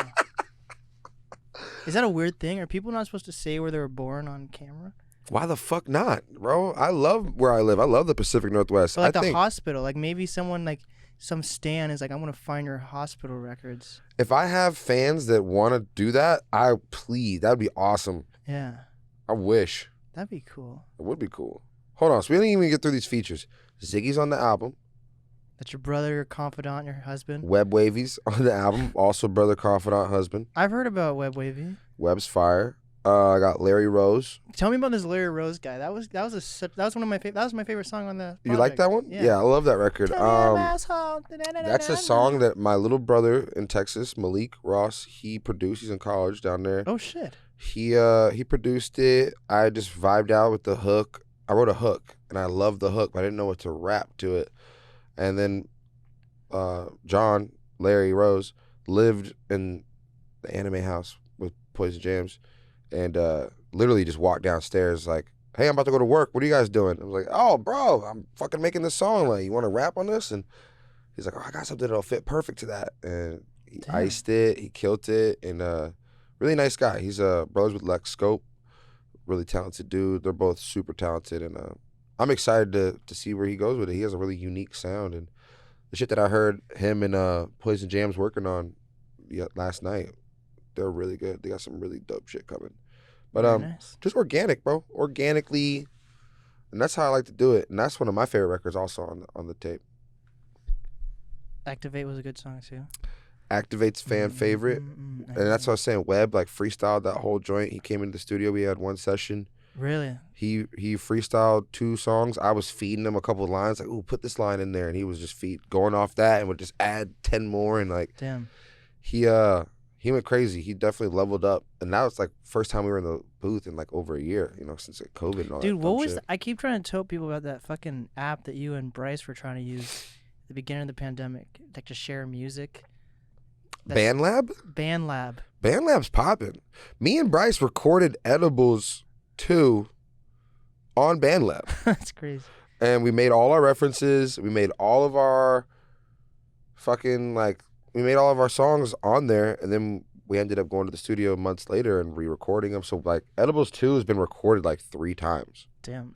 Speaker 2: Is that a weird thing? Are people not supposed to say where they were born on camera?
Speaker 1: Why the fuck not, bro? I love where I live. I love the Pacific Northwest.
Speaker 2: But like
Speaker 1: I
Speaker 2: the
Speaker 1: think
Speaker 2: hospital, like maybe someone like some stan is like, I want to find your hospital records.
Speaker 1: if I have fans that want to do that, that'd be awesome.
Speaker 2: Yeah,
Speaker 1: I wish.
Speaker 2: that'd be cool.
Speaker 1: It would be cool. Hold on. So we didn't even get through these features. Ziggy's on the album.
Speaker 2: That's your brother, your confidant, your husband.
Speaker 1: Web Wavy's on the album. Also brother, confidant, husband.
Speaker 2: I've heard about Web Wavy.
Speaker 1: Web's fire. I got Larry Rose.
Speaker 2: Tell me about this Larry Rose guy. That was one of my favorite. That was my favorite song on the.
Speaker 1: You like
Speaker 2: project.
Speaker 1: that one?
Speaker 2: Yeah.
Speaker 1: I love that record.
Speaker 2: Tell me I'm asshole.
Speaker 1: That's a song that my little brother in Texas, Malik Ross, he produced. He's in college down there.
Speaker 2: Oh shit.
Speaker 1: He produced it. I just vibed out with the hook. I wrote a hook and I loved the hook, but I didn't know what to rap to it. And then John, Larry Rose, lived in the anime house with Poison Jams and literally just walked downstairs like, hey, I'm about to go to work. What are you guys doing? I was like, oh, bro, I'm fucking making this song. Like, you want to rap on this? And he's like, oh, I got something that'll fit perfect to that. And he
Speaker 2: Damn.
Speaker 1: iced it. He killed it. And really nice guy. He's brothers with Lex Scope. Really talented dude. They're both super talented. And I'm excited to see where he goes with it. He has a really unique sound. And the shit that I heard him and Poison Jams working on last night, they're really good. They got some really dope shit coming. But
Speaker 2: Very nice.
Speaker 1: just organic, bro. Organically. And that's how I like to do it. And that's one of my favorite records also on the tape.
Speaker 2: Activate was a good song too.
Speaker 1: Activate's fan favorite. And that's what I was saying. Webb like freestyled that whole joint. He came into the studio. We had one session.
Speaker 2: Really?
Speaker 1: He freestyled 2 songs. I was feeding him a couple of lines, like, ooh, put this line in there. And he was just going off that and would just add 10 more. And like,
Speaker 2: Damn.
Speaker 1: he went crazy. He definitely leveled up. And now it's like first time we were in the booth in like over a year, since like COVID and all that.
Speaker 2: Dude, what was?
Speaker 1: shit.
Speaker 2: I keep trying to tell people about that fucking app that you and Bryce were trying to use at the beginning of the pandemic, like to share music.
Speaker 1: BandLab?
Speaker 2: BandLab.
Speaker 1: BandLab's popping. Me and Bryce recorded Edibles 2 on BandLab.
Speaker 2: That's crazy.
Speaker 1: And we made all our references. We made all of our fucking we made all of our songs on there. And then we ended up going to the studio months later and re-recording them. So like Edibles 2 has been recorded like 3 times.
Speaker 2: Damn.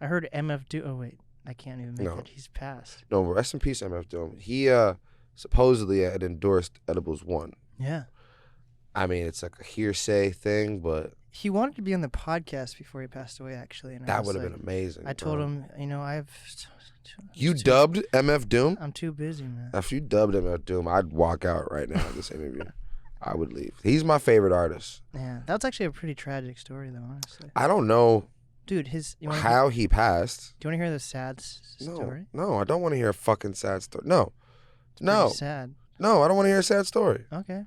Speaker 2: I heard MF Doom. Oh wait, I can't even make
Speaker 1: No.
Speaker 2: it. He's passed.
Speaker 1: No, rest in peace, MF Doom. He supposedly had endorsed Edibles 1.
Speaker 2: Yeah.
Speaker 1: I mean, it's like a hearsay thing, but
Speaker 2: He wanted to be on the podcast before he passed away, actually. And
Speaker 1: that would have been amazing.
Speaker 2: I told him,
Speaker 1: You dubbed MF Doom?
Speaker 2: I'm too busy, man.
Speaker 1: If you dubbed MF Doom, I'd walk out right now of this interview. I would leave. He's my favorite artist.
Speaker 2: Yeah, that's actually a pretty tragic story, though, honestly.
Speaker 1: I don't know
Speaker 2: Dude,
Speaker 1: how he passed.
Speaker 2: Do you want to hear the sad story?
Speaker 1: No, I don't want to hear a fucking sad story. No.
Speaker 2: Pretty sad.
Speaker 1: No, I don't want to hear a sad story.
Speaker 2: Okay.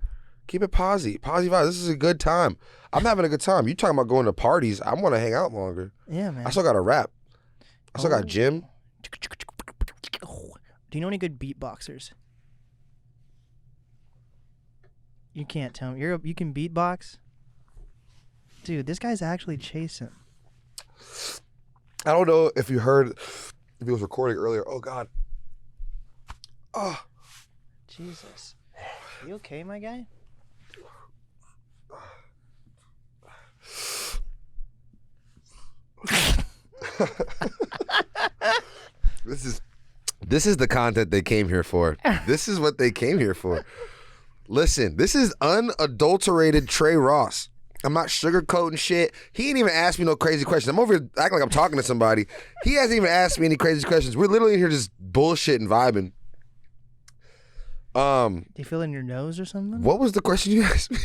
Speaker 1: Keep it posy. Posy vibe. This is a good time. I'm having a good time. You talking about going to parties. I want to hang out longer.
Speaker 2: Yeah, man.
Speaker 1: I still got to rap. I still got gym.
Speaker 2: Do you know any good beatboxers? You can't tell me. You can beatbox? Dude, this guy's actually chasing.
Speaker 1: I don't know if you heard, if he was recording earlier. Oh, God. Oh.
Speaker 2: Jesus. You okay, my guy?
Speaker 1: This is the content they came here for. This is what they came here for. Listen, this is unadulterated Tré Ross. I'm not sugarcoating shit. He ain't even asked me no crazy questions. I'm over here acting like I'm talking to somebody. He hasn't even asked me any crazy questions. We're literally in here just bullshit and vibing.
Speaker 2: Do you feel it in your nose or something?
Speaker 1: What was the question you asked me?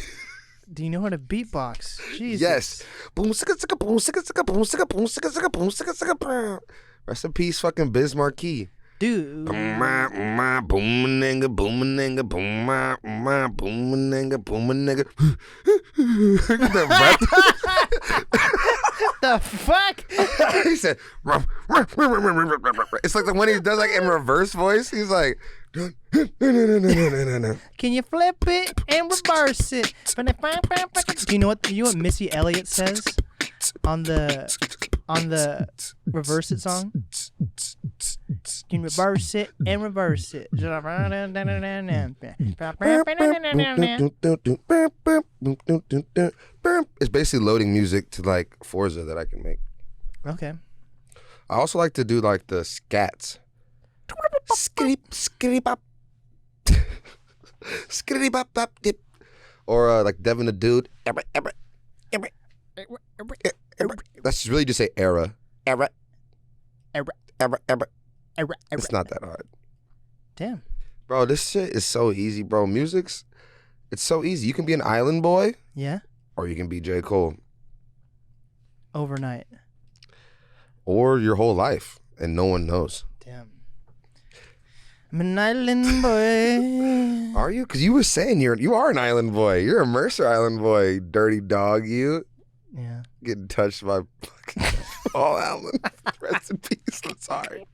Speaker 2: Do you know how to beatbox? Jesus.
Speaker 1: Yes. Boom, sicka, sicka, boom, sicka, sicka, boom, sicka, boom, sicka, sicka, boom, sicka, sicka, boom. Rest in peace, fucking Biz Marquee.
Speaker 2: Dude.
Speaker 1: Boom, nigga, boom, nigga, boom, nigga, boom, nigga.
Speaker 2: The fuck?
Speaker 1: He said, it's like the one he does like in reverse voice. He's like,
Speaker 2: Can you flip it and reverse it? Do you know what Missy Elliott says on the reverse it song? You can reverse it and reverse it.
Speaker 1: It's basically loading music to like Forza that I can make.
Speaker 2: Okay.
Speaker 1: I also like to do like the scats. Skitty, skitty bop. Skitty bop bop dip. Or like Devin the Dude. Let's really just say era. Era. It's not that hard.
Speaker 2: Damn.
Speaker 1: Bro, this shit is so easy, bro. It's so easy. You can be an island boy.
Speaker 2: Yeah.
Speaker 1: Or you can be J. Cole.
Speaker 2: Overnight.
Speaker 1: Or your whole life. And no one knows.
Speaker 2: Damn. I'm an island boy.
Speaker 1: Are you? Because you were saying you are an island boy. You're a Mercer Island boy, dirty dog. You.
Speaker 2: Yeah.
Speaker 1: Getting touched by fucking all Allen. Rest in peace. I'm sorry.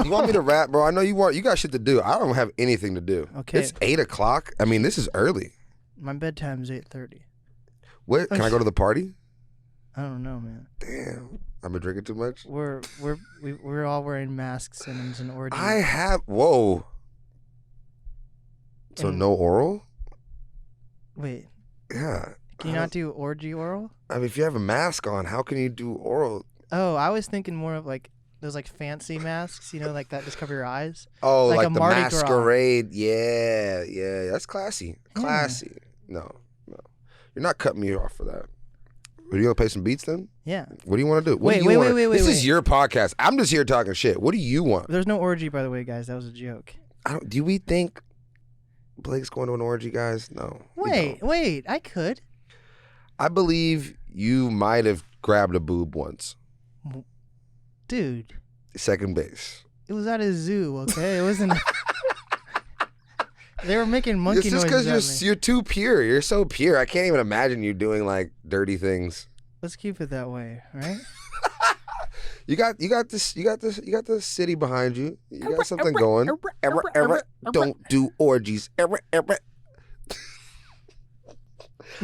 Speaker 1: You want me to rap, bro? I know you want. You got shit to do. I don't have anything to do.
Speaker 2: Okay.
Speaker 1: It's 8 o'clock. I mean, this is early.
Speaker 2: My bedtime's 8:30.
Speaker 1: What? Can I go to the party?
Speaker 2: I don't know, man.
Speaker 1: Damn. I've been drinking too much.
Speaker 2: We're all wearing masks and it's an orgy.
Speaker 1: Whoa. So
Speaker 2: And-
Speaker 1: no oral?
Speaker 2: Wait.
Speaker 1: Yeah.
Speaker 2: Can you not do orgy oral?
Speaker 1: I mean, if you have a mask on, how can you do oral?
Speaker 2: Oh, I was thinking more of like those like fancy masks, like that just cover your eyes.
Speaker 1: Oh,
Speaker 2: Like
Speaker 1: like
Speaker 2: a
Speaker 1: the
Speaker 2: Mardi Gras.
Speaker 1: masquerade. Yeah. That's classy. Classy. No. You're not cutting me off for that. Are you going to play some beats then?
Speaker 2: Yeah.
Speaker 1: What do you want to do?
Speaker 2: Wait.
Speaker 1: This is your podcast. I'm just here talking shit. What do you want?
Speaker 2: There's no orgy, by the way, guys. That was a joke.
Speaker 1: Do we think Blake's going to an orgy, guys? No.
Speaker 2: Wait. I could.
Speaker 1: I believe you might have grabbed a boob once.
Speaker 2: Dude.
Speaker 1: Second base.
Speaker 2: It was at a zoo, okay? It wasn't. They were making monkey
Speaker 1: It's just
Speaker 2: noises.
Speaker 1: because you're too pure. You're so pure. I can't even imagine you doing like dirty things.
Speaker 2: Let's keep it that way, right?
Speaker 1: You got the city behind you. You got something going. Don't do orgies.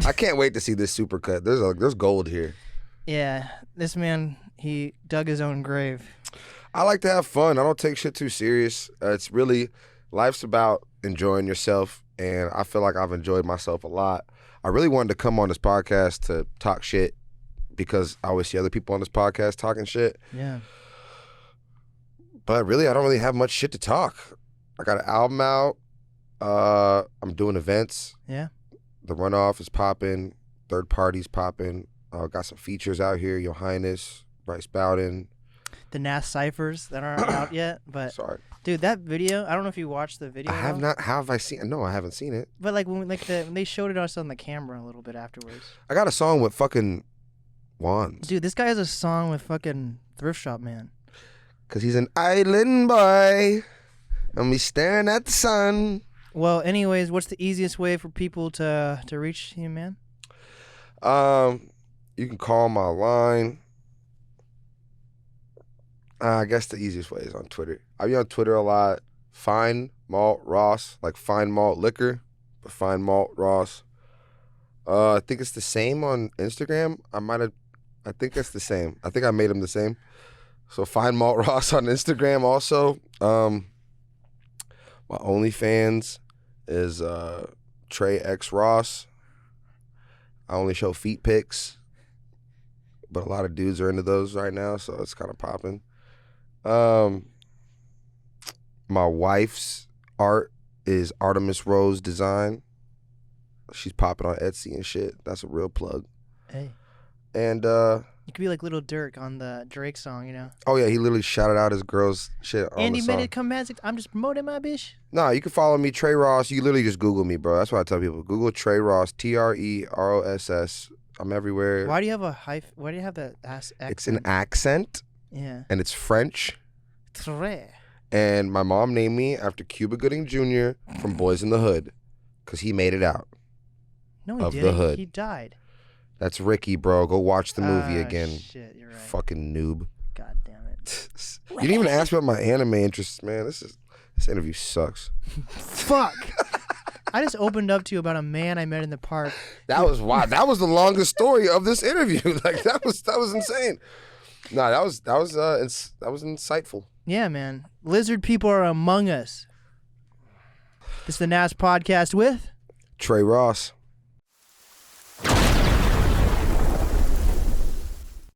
Speaker 1: I can't wait to see this supercut. There's gold here.
Speaker 2: Yeah, this man, he dug his own grave.
Speaker 1: I like to have fun. I don't take shit too serious. It's really, life's about enjoying yourself and I feel like I've enjoyed myself a lot. I really wanted to come on this podcast to talk shit because I always see other people on this podcast talking shit.
Speaker 2: Yeah.
Speaker 1: But really, I don't really have much shit to talk. I got an album out. I'm doing events.
Speaker 2: Yeah.
Speaker 1: The Runoff is popping. Third Party's popping. Got some features out here. Your Highness, Bryce Bowden.
Speaker 2: The NAST ciphers that aren't out yet, but
Speaker 1: Sorry,
Speaker 2: dude, that video. I don't know if you watched the video.
Speaker 1: I have not. How have I seen? No, I haven't seen it.
Speaker 2: But like when they showed it us on the camera a little bit afterwards.
Speaker 1: I got a song with fucking Wands.
Speaker 2: Dude, this guy has a song with fucking Thrift Shop Man.
Speaker 1: Cause he's an island boy, and we staring at the sun.
Speaker 2: Well, anyways, what's the easiest way for people to reach you, man?
Speaker 1: You can call my line. I guess the easiest way is on Twitter. I be on Twitter a lot. Fine Malt Ross, like Fine Malt Liquor, but Fine Malt Ross. I think it's the same on Instagram. I think it's the same. I think I made them the same. So Fine Malt Ross on Instagram also. My OnlyFans is Tré X Ross. I only show feet pics, but a lot of dudes are into those right now, so it's kind of popping. My wife's art is Artemis Rose Design. She's popping on Etsy and shit. That's a real plug.
Speaker 2: Hey.
Speaker 1: And
Speaker 2: you could be like Little Dirk on the Drake song, you know.
Speaker 1: Oh yeah, he literally shouted out his girl's shit on
Speaker 2: Andy
Speaker 1: the song.
Speaker 2: made it come magic. I'm just promoting my bitch.
Speaker 1: No, you can follow me, Tré Ross. You literally just Google me, bro. That's what I tell people. Google Tré Ross, TREROSS. I'm everywhere.
Speaker 2: Why do you have a Why do you have that accent?
Speaker 1: It's an accent.
Speaker 2: Yeah.
Speaker 1: And it's French.
Speaker 2: Tré.
Speaker 1: And my mom named me after Cuba Gooding Jr. from Boys in the Hood, because he made it out.
Speaker 2: No, he
Speaker 1: of
Speaker 2: didn't.
Speaker 1: the hood.
Speaker 2: He died.
Speaker 1: That's Ricky, bro. Go watch the movie again.
Speaker 2: Shit, you're right.
Speaker 1: Fucking noob.
Speaker 2: God damn it.
Speaker 1: You didn't even ask me about my anime interests, man. This interview sucks.
Speaker 2: Fuck. I just opened up to you about a man I met in the park.
Speaker 1: That was wild. That was the longest story of this interview. Like that was insane. No, that was insightful.
Speaker 2: Yeah, man. Lizard people are among us. This is the NAST podcast with
Speaker 1: Tré Ross.